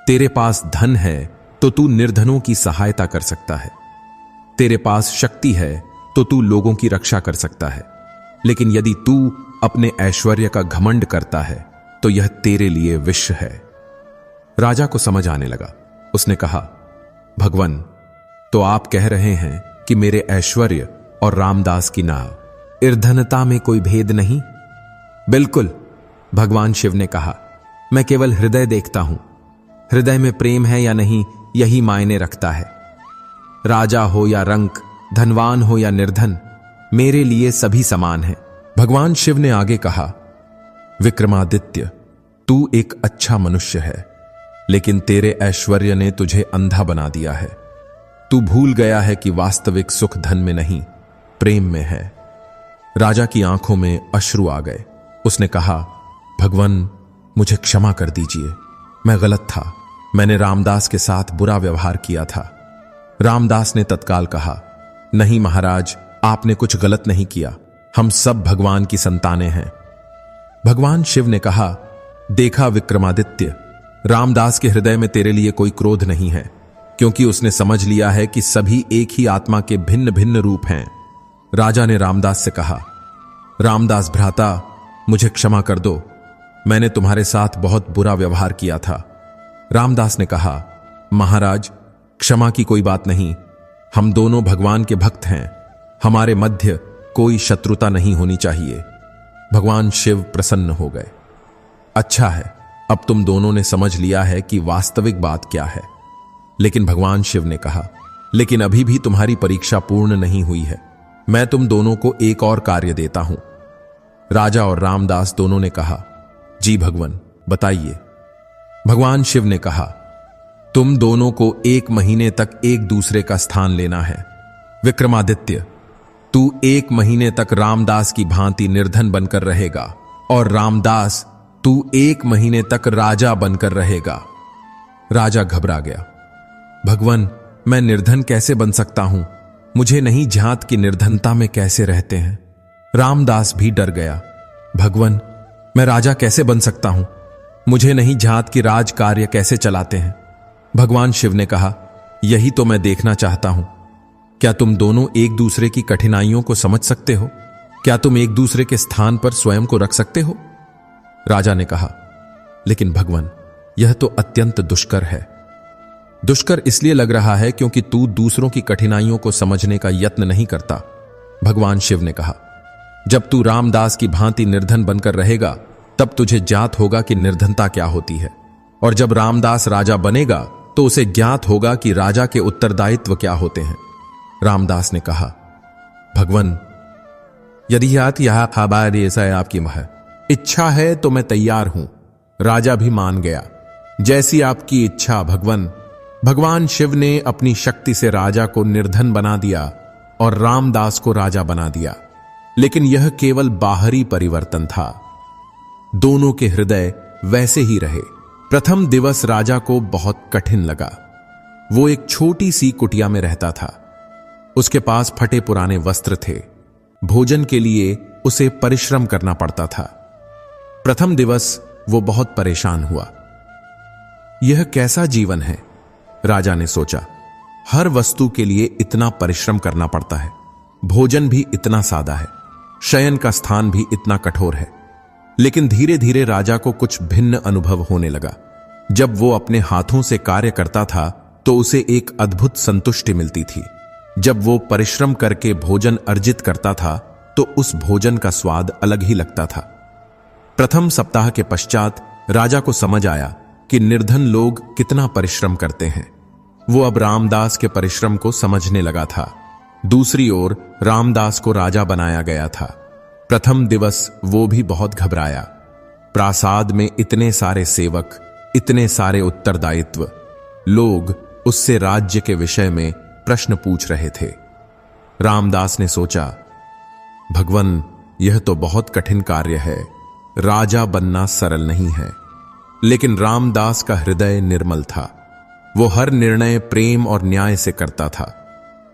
तेरे पास धन है तो तू निर्धनों की सहायता कर सकता है। तेरे पास शक्ति है तो तू लोगों की रक्षा कर सकता है, लेकिन यदि तू अपने ऐश्वर्य का घमंड करता है तो यह तेरे लिए विष है। राजा को समझ आने लगा। उसने कहा, भगवान, तो आप कह रहे हैं कि मेरे ऐश्वर्य और रामदास की नाव निर्धनता में कोई भेद नहीं? बिल्कुल, भगवान शिव ने कहा, मैं केवल हृदय देखता हूं। हृदय में प्रेम है या नहीं, यही मायने रखता है। राजा हो या रंक, धनवान हो या निर्धन, मेरे लिए सभी समान है। भगवान शिव ने आगे कहा, विक्रमादित्य, तू एक अच्छा मनुष्य है, लेकिन तेरे ऐश्वर्य ने तुझे अंधा बना दिया है। तू भूल गया है कि वास्तविक सुख धन में नहीं, प्रेम में है। राजा की आंखों में अश्रु आ गए। उसने कहा, भगवान, मुझे क्षमा कर दीजिए, मैं गलत था। मैंने रामदास के साथ बुरा व्यवहार किया था। रामदास ने तत्काल कहा, नहीं महाराज, आपने कुछ गलत नहीं किया, हम सब भगवान की संतानें हैं। भगवान शिव ने कहा, देखा विक्रमादित्य, रामदास के हृदय में तेरे लिए कोई क्रोध नहीं है, क्योंकि उसने समझ लिया है कि सभी एक ही आत्मा के भिन्न भिन्न रूप हैं। राजा ने रामदास से कहा, रामदास भ्राता, मुझे क्षमा कर दो, मैंने तुम्हारे साथ बहुत बुरा व्यवहार किया था। रामदास ने कहा, महाराज, क्षमा की कोई बात नहीं, हम दोनों भगवान के भक्त हैं, हमारे मध्य कोई शत्रुता नहीं होनी चाहिए। भगवान शिव प्रसन्न हो गए। अच्छा है, अब तुम दोनों ने समझ लिया है कि वास्तविक बात क्या है। लेकिन भगवान शिव ने कहा, लेकिन अभी भी तुम्हारी परीक्षा पूर्ण नहीं हुई है। मैं तुम दोनों को एक और कार्य देता हूं। राजा और रामदास दोनों ने कहा, जी भगवान, बताइए। भगवान शिव ने कहा, तुम दोनों को 1 महीने तक एक दूसरे का स्थान लेना है। विक्रमादित्य, तू 1 महीने तक रामदास की भांति निर्धन बनकर रहेगा और रामदास, तू 1 महीने तक राजा बनकर रहेगा। राजा घबरा गया। भगवान, मैं निर्धन कैसे बन सकता हूं? मुझे नहीं ज्ञात कि निर्धनता में कैसे रहते हैं। रामदास भी डर गया। भगवान, मैं राजा कैसे बन सकता हूं? मुझे नहीं झात कि राज कार्य कैसे चलाते हैं। भगवान शिव ने कहा, यही तो मैं देखना चाहता हूं। क्या तुम दोनों एक दूसरे की कठिनाइयों को समझ सकते हो? क्या तुम एक दूसरे के स्थान पर स्वयं को रख सकते हो? राजा ने कहा, लेकिन भगवान, यह तो अत्यंत दुष्कर है। दुष्कर इसलिए लग रहा है क्योंकि तू दूसरों की कठिनाइयों को समझने का यत्न नहीं करता। भगवान शिव ने कहा, जब तू रामदास की भांति निर्धन बनकर रहेगा तब तुझे ज्ञात होगा कि निर्धनता क्या होती है, और जब रामदास राजा बनेगा तो उसे ज्ञात होगा कि राजा के उत्तरदायित्व क्या होते हैं। रामदास ने कहा, भगवान, यदि यह खबर ऐसा है आपकी इच्छा है तो मैं तैयार हूं। राजा भी मान गया। जैसी आपकी इच्छा भगवान। भगवान शिव ने अपनी शक्ति से राजा को निर्धन बना दिया और रामदास को राजा बना दिया, लेकिन यह केवल बाहरी परिवर्तन था। दोनों के हृदय वैसे ही रहे। प्रथम दिवस राजा को बहुत कठिन लगा। वो एक छोटी सी कुटिया में रहता था। उसके पास फटे पुराने वस्त्र थे। भोजन के लिए उसे परिश्रम करना पड़ता था। प्रथम दिवस वो बहुत परेशान हुआ। यह कैसा जीवन है, राजा ने सोचा। हर वस्तु के लिए इतना परिश्रम करना पड़ता है, भोजन भी इतना सादा है, शयन का स्थान भी इतना कठोर है। लेकिन धीरे धीरे राजा को कुछ भिन्न अनुभव होने लगा। जब वो अपने हाथों से कार्य करता था तो उसे एक अद्भुत संतुष्टि मिलती थी। जब वो परिश्रम करके भोजन अर्जित करता था तो उस भोजन का स्वाद अलग ही लगता था। प्रथम सप्ताह के पश्चात राजा को समझ आया कि निर्धन लोग कितना परिश्रम करते हैं। वो अब रामदास के परिश्रम को समझने लगा था। दूसरी ओर रामदास को राजा बनाया गया था। प्रथम दिवस वो भी बहुत घबराया। प्रासाद में इतने सारे सेवक, इतने सारे उत्तरदायित्व, लोग उससे राज्य के विषय में प्रश्न पूछ रहे थे। रामदास ने सोचा, भगवान, यह तो बहुत कठिन कार्य है। राजा बनना सरल नहीं है। लेकिन रामदास का हृदय निर्मल था। वो हर निर्णय प्रेम और न्याय से करता था।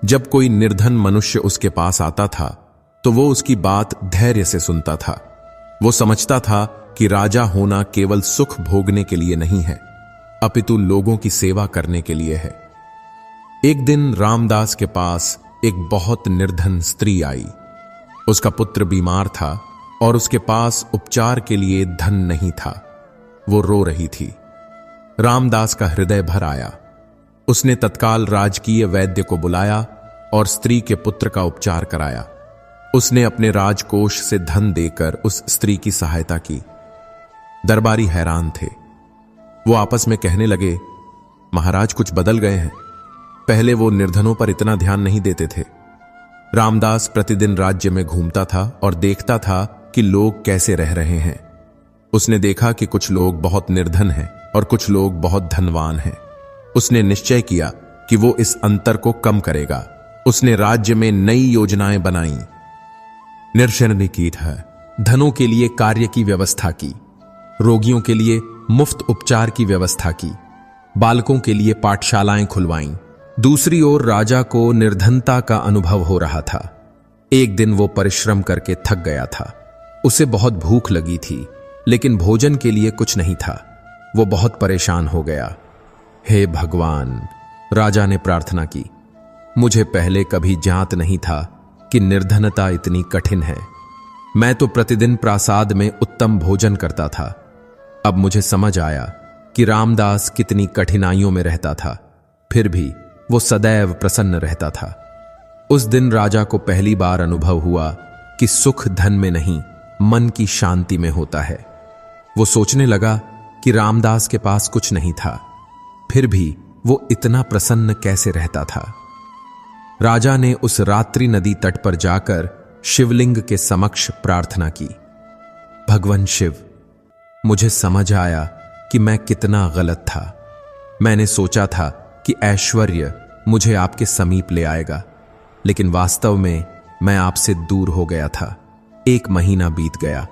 जब कोई निर्धन मनुष्य उसके पास आता था तो वो उसकी बात धैर्य से सुनता था। वो समझता था कि राजा होना केवल सुख भोगने के लिए नहीं है, अपितु लोगों की सेवा करने के लिए है। एक दिन रामदास के पास एक बहुत निर्धन स्त्री आई। उसका पुत्र बीमार था और उसके पास उपचार के लिए धन नहीं था। वो रो रही थी। रामदास का हृदय भर आया। उसने तत्काल राजकीय वैद्य को बुलाया और स्त्री के पुत्र का उपचार कराया। उसने अपने राजकोष से धन देकर उस स्त्री की सहायता की। दरबारी हैरान थे। वो आपस में कहने लगे, महाराज कुछ बदल गए हैं। पहले वो निर्धनों पर इतना ध्यान नहीं देते थे। रामदास प्रतिदिन राज्य में घूमता था और देखता था कि लोग कैसे रह रहे हैं। उसने देखा कि कुछ लोग बहुत निर्धन हैं और कुछ लोग बहुत धनवान हैं। उसने निश्चय किया कि वो इस अंतर को कम करेगा। उसने राज्य में नई योजनाएं बनाई। निश्चय की था। धनों के लिए कार्य की व्यवस्था की, रोगियों के लिए मुफ्त उपचार की व्यवस्था की, बालकों के लिए पाठशालाएं खुलवाईं। दूसरी ओर राजा को निर्धनता का अनुभव हो रहा था। एक दिन वो परिश्रम करके थक गया था। उसे बहुत भूख लगी थी, लेकिन भोजन के लिए कुछ नहीं था। वो बहुत परेशान हो गया। हे भगवान, राजा ने प्रार्थना की, मुझे पहले कभी ज्ञात नहीं था कि निर्धनता इतनी कठिन है। मैं तो प्रतिदिन प्रासाद में उत्तम भोजन करता था। अब मुझे समझ आया कि रामदास कितनी कठिनाइयों में रहता था, फिर भी वो सदैव प्रसन्न रहता था। उस दिन राजा को पहली बार अनुभव हुआ कि सुख धन में नहीं, मन की शांति में होता है। वो सोचने लगा कि रामदास के पास कुछ नहीं था, फिर भी वो इतना प्रसन्न कैसे रहता था। राजा ने उस रात्रि नदी तट पर जाकर शिवलिंग के समक्ष प्रार्थना की, भगवान शिव, मुझे समझ आया कि मैं कितना गलत था। मैंने सोचा था कि ऐश्वर्य मुझे आपके समीप ले आएगा, लेकिन वास्तव में मैं आपसे दूर हो गया था। 1 महीना बीत गया।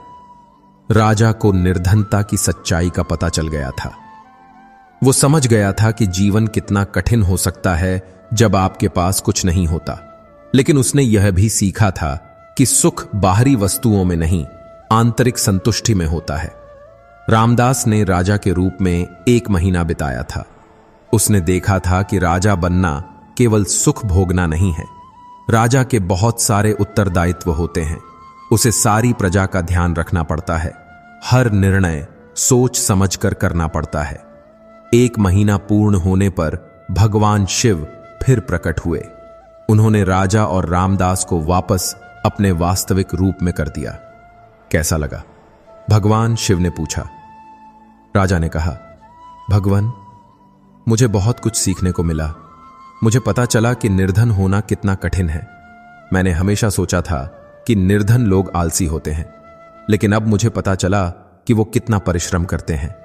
राजा को निर्धनता की सच्चाई का पता चल गया था। वो समझ गया था कि जीवन कितना कठिन हो सकता है जब आपके पास कुछ नहीं होता। लेकिन उसने यह भी सीखा था कि सुख बाहरी वस्तुओं में नहीं, आंतरिक संतुष्टि में होता है। रामदास ने राजा के रूप में 1 महीना बिताया था। उसने देखा था कि राजा बनना केवल सुख भोगना नहीं है। राजा के बहुत सारे उत्तरदायित्व होते हैं। उसे सारी प्रजा का ध्यान रखना पड़ता है। हर निर्णय सोच समझकर करना पड़ता है। 1 महीना पूर्ण होने पर भगवान शिव फिर प्रकट हुए। उन्होंने राजा और रामदास को वापस अपने वास्तविक रूप में कर दिया। कैसा लगा? भगवान शिव ने पूछा। राजा ने कहा, भगवान, मुझे बहुत कुछ सीखने को मिला। मुझे पता चला कि निर्धन होना कितना कठिन है। मैंने हमेशा सोचा था कि निर्धन लोग आलसी होते हैं, लेकिन अब मुझे पता चला कि वो कितना परिश्रम करते हैं।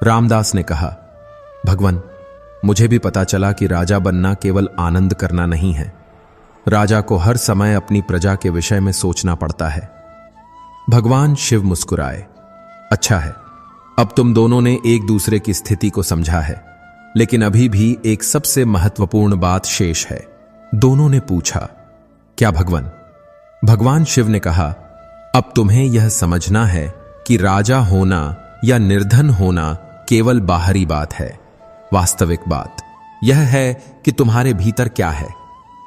रामदास ने कहा, भगवान, मुझे भी पता चला कि राजा बनना केवल आनंद करना नहीं है। राजा को हर समय अपनी प्रजा के विषय में सोचना पड़ता है। भगवान शिव मुस्कुराए। अच्छा है, अब तुम दोनों ने एक दूसरे की स्थिति को समझा है, लेकिन अभी भी एक सबसे महत्वपूर्ण बात शेष है। दोनों ने पूछा, क्या भगवान? भगवान शिव ने कहा, अब तुम्हें यह समझना है कि राजा होना या निर्धन होना केवल बाहरी बात है। वास्तविक बात यह है कि तुम्हारे भीतर क्या है।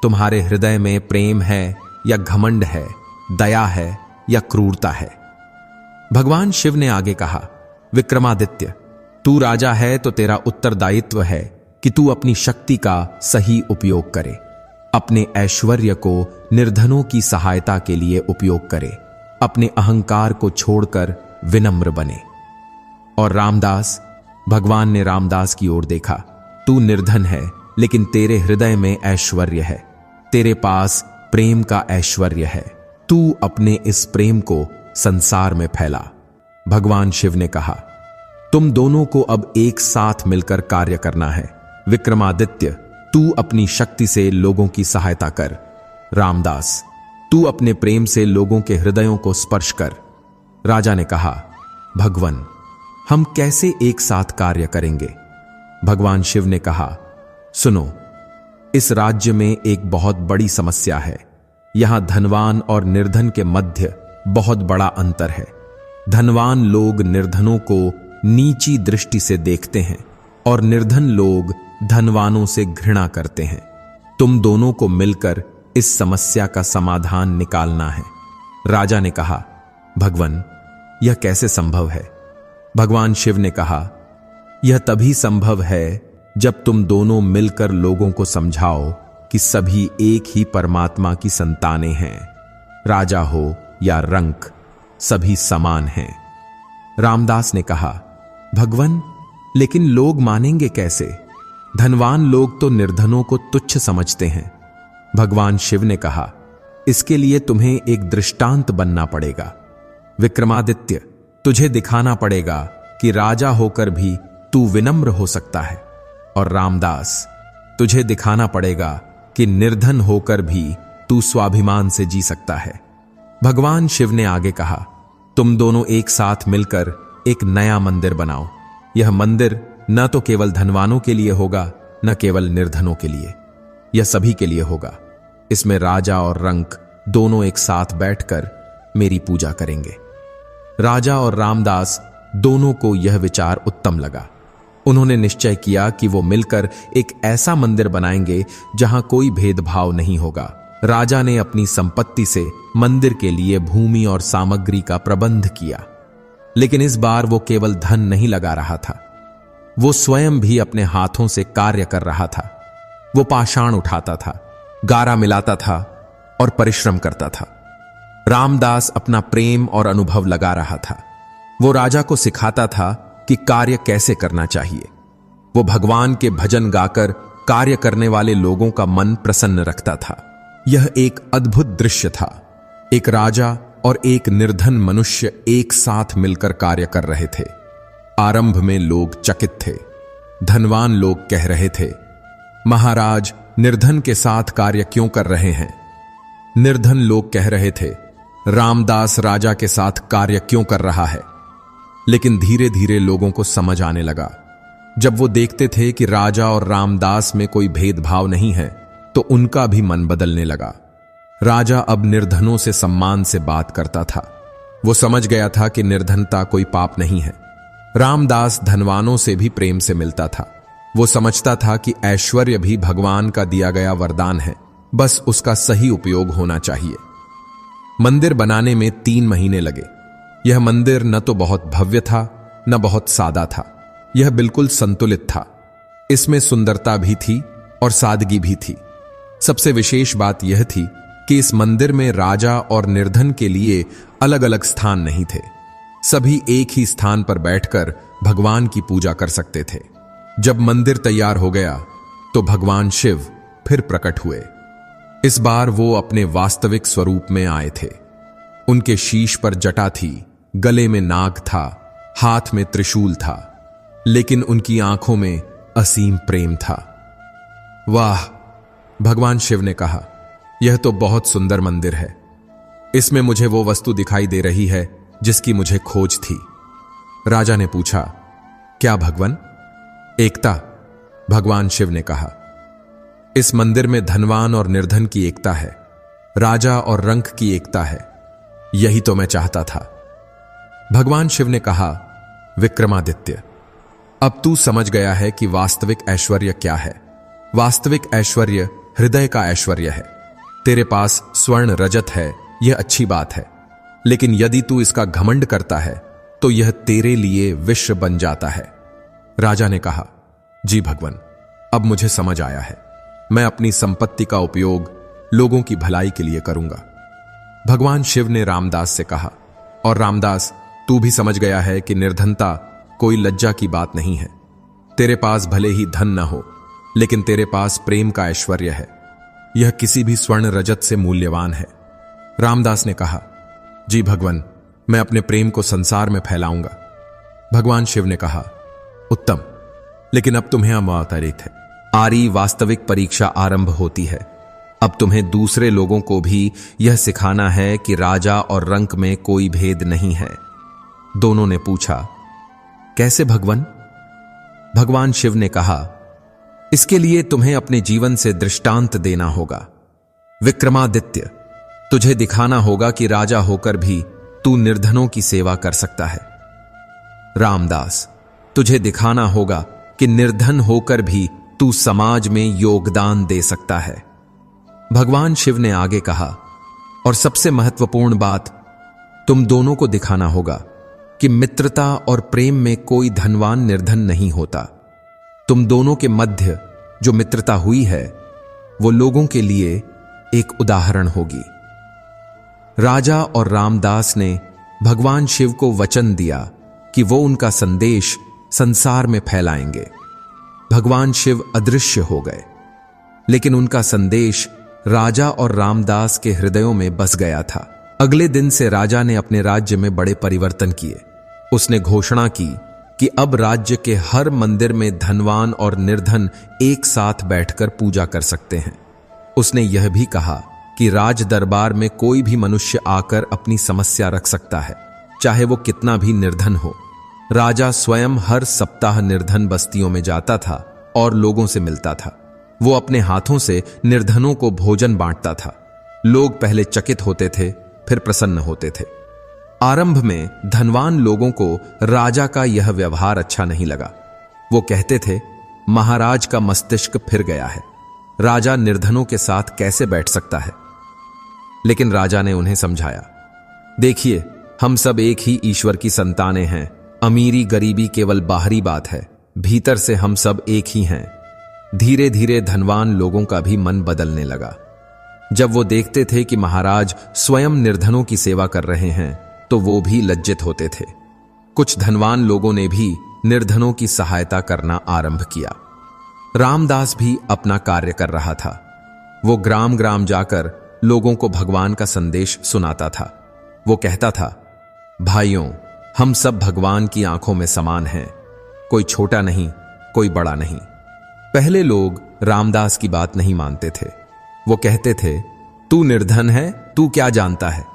तुम्हारे हृदय में प्रेम है या घमंड है, दया है या क्रूरता है। भगवान शिव ने आगे कहा, विक्रमादित्य, तू राजा है तो तेरा उत्तरदायित्व है कि तू अपनी शक्ति का सही उपयोग करे, अपने ऐश्वर्य को निर्धनों की सहायता के लिए उपयोग करे, अपने अहंकार को छोड़कर विनम्र बने। और रामदास, भगवान ने रामदास की ओर देखा, तू निर्धन है लेकिन तेरे हृदय में ऐश्वर्य है, तेरे पास प्रेम का ऐश्वर्य है। तू अपने इस प्रेम को संसार में फैला। भगवान शिव ने कहा, तुम दोनों को अब एक साथ मिलकर कार्य करना है। विक्रमादित्य, तू अपनी शक्ति से लोगों की सहायता कर। रामदास, तू अपने प्रेम से लोगों के हृदयों को स्पर्श कर। राजा ने कहा, भगवान, हम कैसे एक साथ कार्य करेंगे? भगवान शिव ने कहा, सुनो, इस राज्य में एक बहुत बड़ी समस्या है। यहां धनवान और निर्धन के मध्य बहुत बड़ा अंतर है। धनवान लोग निर्धनों को नीची दृष्टि से देखते हैं और निर्धन लोग धनवानों से घृणा करते हैं। तुम दोनों को मिलकर इस समस्या का समाधान निकालना है। राजा ने कहा, भगवान, यह कैसे संभव है? भगवान शिव ने कहा, यह तभी संभव है जब तुम दोनों मिलकर लोगों को समझाओ कि सभी एक ही परमात्मा की संतानें हैं। राजा हो या रंक, सभी समान हैं। रामदास ने कहा, भगवान, लेकिन लोग मानेंगे कैसे? धनवान लोग तो निर्धनों को तुच्छ समझते हैं। भगवान शिव ने कहा, इसके लिए तुम्हें एक दृष्टांत बनना पड़ेगा। विक्रमादित्य, तुझे दिखाना पड़ेगा कि राजा होकर भी तू विनम्र हो सकता है। और रामदास, तुझे दिखाना पड़ेगा कि निर्धन होकर भी तू स्वाभिमान से जी सकता है। भगवान शिव ने आगे कहा, तुम दोनों एक साथ मिलकर एक नया मंदिर बनाओ। यह मंदिर न तो केवल धनवानों के लिए होगा, न केवल निर्धनों के लिए, यह सभी के लिए होगा। इसमें राजा और रंक दोनों एक साथ बैठकर मेरी पूजा करेंगे। राजा और रामदास दोनों को यह विचार उत्तम लगा। उन्होंने निश्चय किया कि वो मिलकर एक ऐसा मंदिर बनाएंगे जहां कोई भेदभाव नहीं होगा। राजा ने अपनी संपत्ति से मंदिर के लिए भूमि और सामग्री का प्रबंध किया, लेकिन इस बार वो केवल धन नहीं लगा रहा था, वो स्वयं भी अपने हाथों से कार्य कर रहा था। वो पाषाण उठाता था, गारा मिलाता था और परिश्रम करता था। रामदास अपना प्रेम और अनुभव लगा रहा था। वो राजा को सिखाता था कि कार्य कैसे करना चाहिए। वो भगवान के भजन गाकर कार्य करने वाले लोगों का मन प्रसन्न रखता था। यह एक अद्भुत दृश्य था। एक राजा और एक निर्धन मनुष्य एक साथ मिलकर कार्य कर रहे थे। आरंभ में लोग चकित थे। धनवान लोग कह रहे थे, महाराज निर्धन के साथ कार्य क्यों कर रहे हैं? निर्धन लोग कह रहे थे, रामदास राजा के साथ कार्य क्यों कर रहा है? लेकिन धीरे धीरे लोगों को समझ आने लगा। जब वो देखते थे कि राजा और रामदास में कोई भेदभाव नहीं है, तो उनका भी मन बदलने लगा। राजा अब निर्धनों से सम्मान से बात करता था। वो समझ गया था कि निर्धनता कोई पाप नहीं है। रामदास धनवानों से भी प्रेम से मिलता था। वो समझता था कि ऐश्वर्य भी भगवान का दिया गया वरदान है, बस उसका सही उपयोग होना चाहिए। मंदिर बनाने में 3 महीने लगे। यह मंदिर न तो बहुत भव्य था, न बहुत सादा था। यह बिल्कुल संतुलित था। इसमें सुंदरता भी थी और सादगी भी थी। सबसे विशेष बात यह थी कि इस मंदिर में राजा और निर्धन के लिए अलग अलग स्थान नहीं थे। सभी एक ही स्थान पर बैठकर भगवान की पूजा कर सकते थे। जब मंदिर तैयार हो गया तो भगवान शिव फिर प्रकट हुए। इस बार वो अपने वास्तविक स्वरूप में आए थे। उनके शीश पर जटा थी, गले में नाग था, हाथ में त्रिशूल था, लेकिन उनकी आंखों में असीम प्रेम था। वाह, भगवान शिव ने कहा, यह तो बहुत सुंदर मंदिर है। इसमें मुझे वो वस्तु दिखाई दे रही है जिसकी मुझे खोज थी। राजा ने पूछा, क्या भगवान? एकता, भगवान शिव ने कहा। इस मंदिर में धनवान और निर्धन की एकता है, राजा और रंक की एकता है। यही तो मैं चाहता था। भगवान शिव ने कहा, विक्रमादित्य, अब तू समझ गया है कि वास्तविक ऐश्वर्य क्या है। वास्तविक ऐश्वर्य हृदय का ऐश्वर्य है। तेरे पास स्वर्ण रजत है, यह अच्छी बात है, लेकिन यदि तू इसका घमंड करता है तो यह तेरे लिए विश्व बन जाता है। राजा ने कहा, जी भगवान, अब मुझे समझ आया है। मैं अपनी संपत्ति का उपयोग लोगों की भलाई के लिए करूंगा। भगवान शिव ने रामदास से कहा, और रामदास, तू भी समझ गया है कि निर्धनता कोई लज्जा की बात नहीं है। तेरे पास भले ही धन न हो, लेकिन तेरे पास प्रेम का ऐश्वर्य है। यह किसी भी स्वर्ण रजत से मूल्यवान है। रामदास ने कहा, जी भगवान, मैं अपने प्रेम को संसार में फैलाऊंगा। भगवान शिव ने कहा, उत्तम, लेकिन अब तुम्हें अवतारित है। आरी वास्तविक परीक्षा आरंभ होती है। अब तुम्हें दूसरे लोगों को भी यह सिखाना है कि राजा और रंक में कोई भेद नहीं है। दोनों ने पूछा, कैसे भगवान? भगवान शिव ने कहा, इसके लिए तुम्हें अपने जीवन से दृष्टांत देना होगा। विक्रमादित्य, तुझे दिखाना होगा कि राजा होकर भी तू निर्धनों की सेवा कर सकता है। रामदास, तुझे दिखाना होगा कि निर्धन होकर भी तू समाज में योगदान दे सकता है। भगवान शिव ने आगे कहा, और सबसे महत्वपूर्ण बात, तुम दोनों को दिखाना होगा कि मित्रता और प्रेम में कोई धनवान निर्धन नहीं होता। तुम दोनों के मध्य जो मित्रता हुई है वो लोगों के लिए एक उदाहरण होगी। राजा और रामदास ने भगवान शिव को वचन दिया कि वो उनका संदेश संसार में फैलाएंगे। भगवान शिव अदृश्य हो गए, लेकिन उनका संदेश राजा और रामदास के हृदयों में बस गया था। अगले दिन से राजा ने अपने राज्य में बड़े परिवर्तन किए। उसने घोषणा की कि अब राज्य के हर मंदिर में धनवान और निर्धन एक साथ बैठकर पूजा कर सकते हैं। उसने यह भी कहा कि राज दरबार में कोई भी मनुष्य आकर अपनी समस्या रख सकता है, चाहे वो कितना भी निर्धन हो। राजा स्वयं हर सप्ताह निर्धन बस्तियों में जाता था और लोगों से मिलता था। वो अपने हाथों से निर्धनों को भोजन बांटता था। लोग पहले चकित होते थे, फिर प्रसन्न होते थे। आरंभ में धनवान लोगों को राजा का यह व्यवहार अच्छा नहीं लगा। वो कहते थे, महाराज का मस्तिष्क फिर गया है, राजा निर्धनों के साथ कैसे बैठ सकता है। लेकिन राजा ने उन्हें समझाया, देखिए, हम सब एक ही ईश्वर की संतानें हैं। अमीरी गरीबी केवल बाहरी बात है, भीतर से हम सब एक ही हैं। धीरे धीरे धनवान लोगों का भी मन बदलने लगा। जब वो देखते थे कि महाराज स्वयं निर्धनों की सेवा कर रहे हैं तो वो भी लज्जित होते थे। कुछ धनवान लोगों ने भी निर्धनों की सहायता करना आरंभ किया। रामदास भी अपना कार्य कर रहा था। वो ग्राम ग्राम जाकर लोगों को भगवान का संदेश सुनाता था। वो कहता था, भाइयों, हम सब भगवान की आंखों में समान हैं। कोई छोटा नहीं, कोई बड़ा नहीं। पहले लोग रामदास की बात नहीं मानते थे। वो कहते थे, तू निर्धन है, तू क्या जानता है।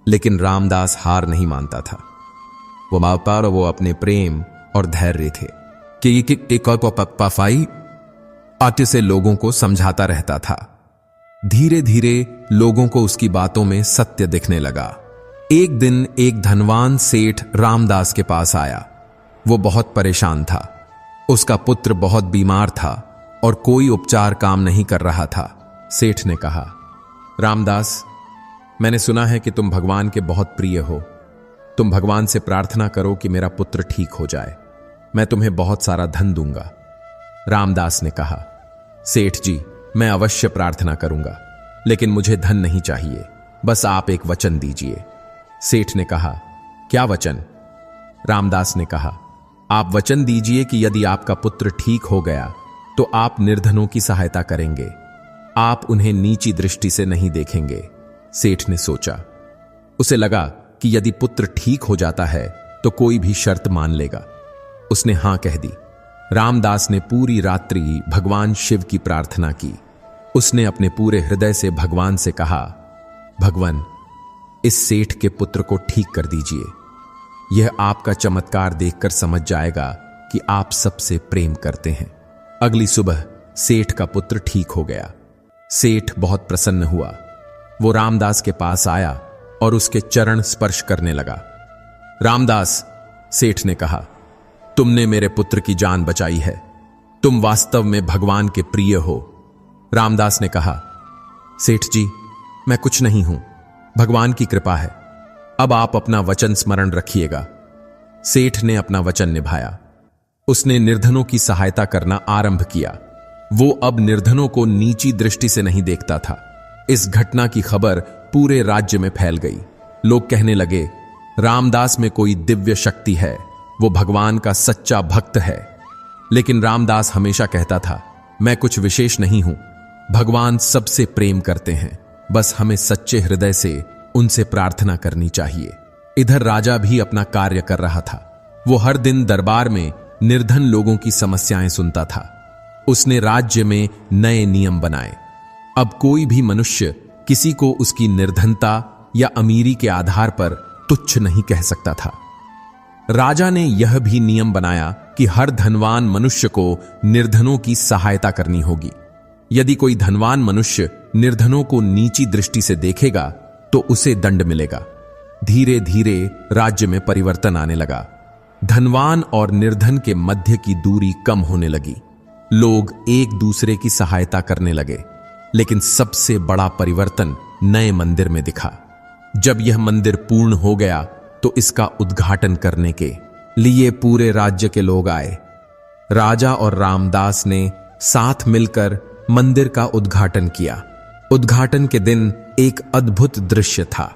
लेकिन रामदास हार नहीं मानता था। वो मापार वो अपने प्रेम और धैर्य थे कि एक और पपाई आते से लोगों को समझाता रहता था। धीरे धीरे लोगों को उसकी बातों में सत्य दिखने लगा। एक दिन एक धनवान सेठ रामदास के पास आया। वो बहुत परेशान था। उसका पुत्र बहुत बीमार था और कोई उपचार काम नहीं कर रहा था। सेठ ने कहा, रामदास, मैंने सुना है कि तुम भगवान के बहुत प्रिय हो। तुम भगवान से प्रार्थना करो कि मेरा पुत्र ठीक हो जाए। मैं तुम्हें बहुत सारा धन दूंगा। रामदास ने कहा, सेठ जी, मैं अवश्य प्रार्थना करूंगा, लेकिन मुझे धन नहीं चाहिए। बस आप एक वचन दीजिए। सेठ ने कहा, क्या वचन? रामदास ने कहा, आप वचन दीजिए कि यदि आपका पुत्र ठीक हो गया तो आप निर्धनों की सहायता करेंगे। आप उन्हें नीची दृष्टि से नहीं देखेंगे। सेठ ने सोचा। उसे लगा कि यदि पुत्र ठीक हो जाता है तो कोई भी शर्त मान लेगा। उसने हां कह दी। रामदास ने पूरी रात्रि भगवान शिव की प्रार्थना की। उसने अपने पूरे हृदय से भगवान से कहा, भगवान, इस सेठ के पुत्र को ठीक कर दीजिए। यह आपका चमत्कार देखकर समझ जाएगा कि आप सबसे प्रेम करते हैं। अगली सुबह सेठ का पुत्र ठीक हो गया। सेठ बहुत प्रसन्न हुआ। वो रामदास के पास आया और उसके चरण स्पर्श करने लगा। रामदास, सेठ ने कहा, तुमने मेरे पुत्र की जान बचाई है। तुम वास्तव में भगवान के प्रिय हो। रामदास ने कहा, सेठ जी, मैं कुछ नहीं हूं, भगवान की कृपा है। अब आप अपना वचन स्मरण रखिएगा। सेठ ने अपना वचन निभाया। उसने निर्धनों की सहायता करना आरंभ किया। वो अब निर्धनों को नीची दृष्टि से नहीं देखता था। इस घटना की खबर पूरे राज्य में फैल गई। लोग कहने लगे, रामदास में कोई दिव्य शक्ति है, वो भगवान का सच्चा भक्त है। लेकिन रामदास हमेशा कहता था, मैं कुछ विशेष नहीं हूं, भगवान सबसे प्रेम करते हैं, बस हमें सच्चे हृदय से उनसे प्रार्थना करनी चाहिए। इधर राजा भी अपना कार्य कर रहा था। वो हर दिन दरबार में निर्धन लोगों की समस्याएं सुनता था। उसने राज्य में नए नियम बनाए। अब कोई भी मनुष्य किसी को उसकी निर्धनता या अमीरी के आधार पर तुच्छ नहीं कह सकता था। राजा ने यह भी नियम बनाया कि हर धनवान मनुष्य को निर्धनों की सहायता करनी होगी। यदि कोई धनवान मनुष्य निर्धनों को नीची दृष्टि से देखेगा तो उसे दंड मिलेगा। धीरे धीरे राज्य में परिवर्तन आने लगा। धनवान और निर्धन के मध्य की दूरी कम होने लगी। लोग एक दूसरे की सहायता करने लगे। लेकिन सबसे बड़ा परिवर्तन नए मंदिर में दिखा। जब यह मंदिर पूर्ण हो गया तो इसका उद्घाटन करने के लिए पूरे राज्य के लोग आए। राजा और रामदास ने साथ मिलकर मंदिर का उद्घाटन किया। उद्घाटन के दिन एक अद्भुत दृश्य था।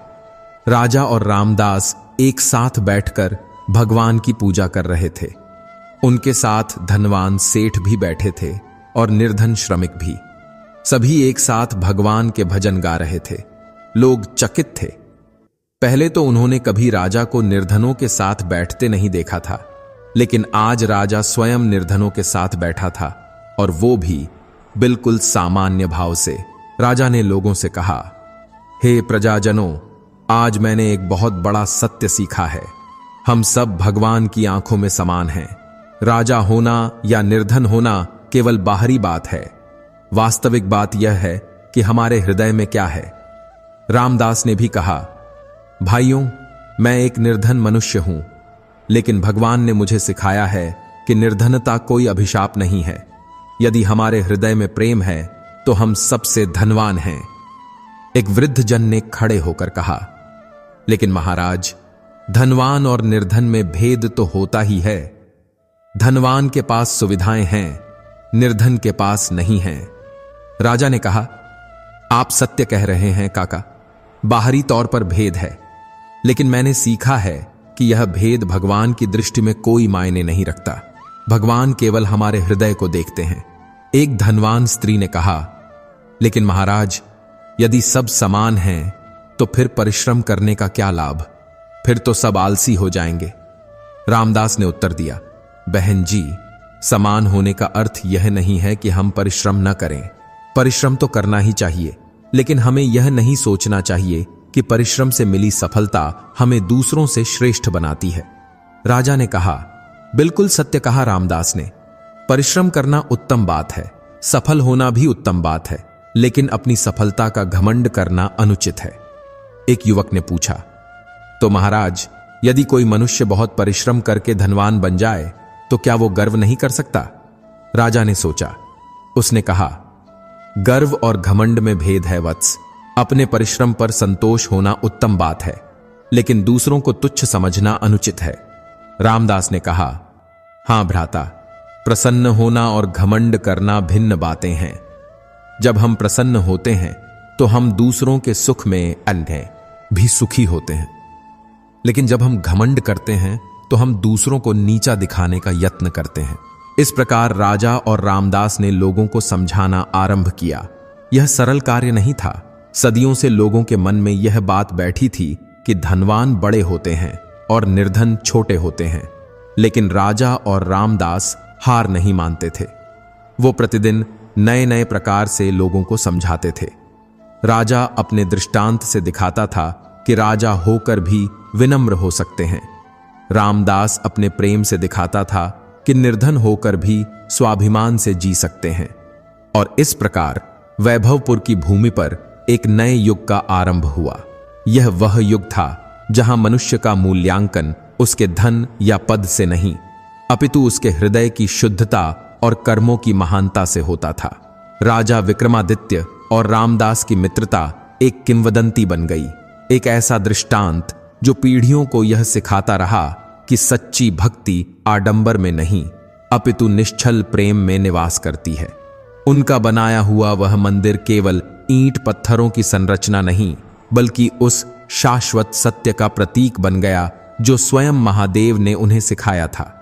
राजा और रामदास एक साथ बैठकर भगवान की पूजा कर रहे थे। उनके साथ धनवान सेठ भी बैठे थे और निर्धन श्रमिक भी। सभी एक साथ भगवान के भजन गा रहे थे। लोग चकित थे। पहले तो उन्होंने कभी राजा को निर्धनों के साथ बैठते नहीं देखा था, लेकिन आज राजा स्वयं निर्धनों के साथ बैठा था, और वो भी बिल्कुल सामान्य भाव से। राजा ने लोगों से कहा, हे प्रजाजनों, आज मैंने एक बहुत बड़ा सत्य सीखा है। हम सब भगवान की आंखों में समान हैं। राजा होना या निर्धन होना केवल बाहरी बात है। वास्तविक बात यह है कि हमारे हृदय में क्या है। रामदास ने भी कहा, भाइयों, मैं एक निर्धन मनुष्य हूं, लेकिन भगवान ने मुझे सिखाया है कि निर्धनता कोई अभिशाप नहीं है। यदि हमारे हृदय में प्रेम है तो हम सबसे धनवान हैं। एक वृद्ध जन ने खड़े होकर कहा, लेकिन महाराज, धनवान और निर्धन में भेद तो होता ही है। धनवान के पास सुविधाएं हैं, निर्धन के पास नहीं हैं। राजा ने कहा, आप सत्य कह रहे हैं काका, बाहरी तौर पर भेद है, लेकिन मैंने सीखा है कि यह भेद भगवान की दृष्टि में कोई मायने नहीं रखता। भगवान केवल हमारे हृदय को देखते हैं। एक धनवान स्त्री ने कहा, लेकिन महाराज, यदि सब समान हैं तो फिर परिश्रम करने का क्या लाभ? फिर तो सब आलसी हो जाएंगे। रामदास ने उत्तर दिया, बहन जी, समान होने का अर्थ यह नहीं है कि हम परिश्रम न करें। परिश्रम तो करना ही चाहिए, लेकिन हमें यह नहीं सोचना चाहिए कि परिश्रम से मिली सफलता हमें दूसरों से श्रेष्ठ बनाती है। राजा ने कहा, बिल्कुल सत्य कहा रामदास ने। परिश्रम करना उत्तम बात है, सफल होना भी उत्तम बात है, लेकिन अपनी सफलता का घमंड करना अनुचित है। एक युवक ने पूछा, तो महाराज, यदि कोई मनुष्य बहुत परिश्रम करके धनवान बन जाए तो क्या वो गर्व नहीं कर सकता? राजा ने सोचा। उसने कहा, गर्व और घमंड में भेद है वत्स। अपने परिश्रम पर संतोष होना उत्तम बात है, लेकिन दूसरों को तुच्छ समझना अनुचित है। रामदास ने कहा, हां भ्राता, प्रसन्न होना और घमंड करना भिन्न बातें हैं। जब हम प्रसन्न होते हैं तो हम दूसरों के सुख में अन्य भी सुखी होते हैं, लेकिन जब हम घमंड करते हैं तो हम दूसरों को नीचा दिखाने का यत्न करते हैं। इस प्रकार राजा और रामदास ने लोगों को समझाना आरंभ किया। यह सरल कार्य नहीं था। सदियों से लोगों के मन में यह बात बैठी थी कि धनवान बड़े होते हैं और निर्धन छोटे होते हैं, लेकिन राजा और रामदास हार नहीं मानते थे। वो प्रतिदिन नए नए प्रकार से लोगों को समझाते थे। राजा अपने दृष्टांत से दिखाता था कि राजा होकर भी विनम्र हो सकते हैं। रामदास अपने प्रेम से दिखाता था कि निर्धन होकर भी स्वाभिमान से जी सकते हैं। और इस प्रकार वैभवपुर की भूमि पर एक नए युग का आरंभ हुआ। यह वह युग था जहां मनुष्य का मूल्यांकन उसके धन या पद से नहीं, अपितु उसके हृदय की शुद्धता और कर्मों की महानता से होता था। राजा विक्रमादित्य और रामदास की मित्रता एक किंवदंती बन गई, एक ऐसा दृष्टांत जो पीढ़ियों को यह सिखाता रहा कि सच्ची भक्ति आडंबर में नहीं, अपितु निश्चल प्रेम में निवास करती है। उनका बनाया हुआ वह मंदिर केवल ईंट पत्थरों की संरचना नहीं, बल्कि उस शाश्वत सत्य का प्रतीक बन गया जो स्वयं महादेव ने उन्हें सिखाया था।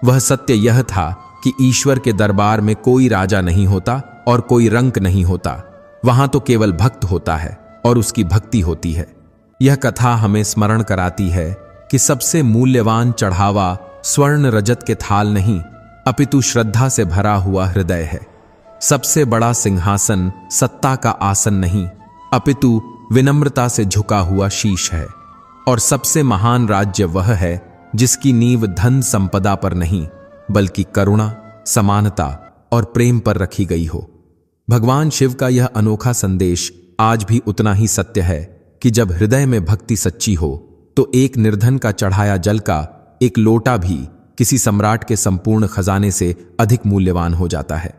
वह सत्य यह था कि ईश्वर के दरबार में कोई राजा नहीं होता और कोई रंक नहीं होता। वहां तो केवल भक्त होता है और उसकी भक्ति होती है। यह कथा हमें स्मरण कराती है कि सबसे मूल्यवान चढ़ावा स्वर्ण रजत के थाल नहीं, अपितु श्रद्धा से भरा हुआ हृदय है। सबसे बड़ा सिंहासन सत्ता का आसन नहीं, अपितु विनम्रता से झुका हुआ शीश है। और सबसे महान राज्य वह है जिसकी नींव धन संपदा पर नहीं, बल्कि करुणा, समानता और प्रेम पर रखी गई हो। भगवान शिव का यह अनोखा संदेश आज भी उतना ही सत्य है कि जब हृदय में भक्ति सच्ची हो तो एक निर्धन का चढ़ाया जल का एक लोटा भी किसी सम्राट के संपूर्ण खजाने से अधिक मूल्यवान हो जाता है।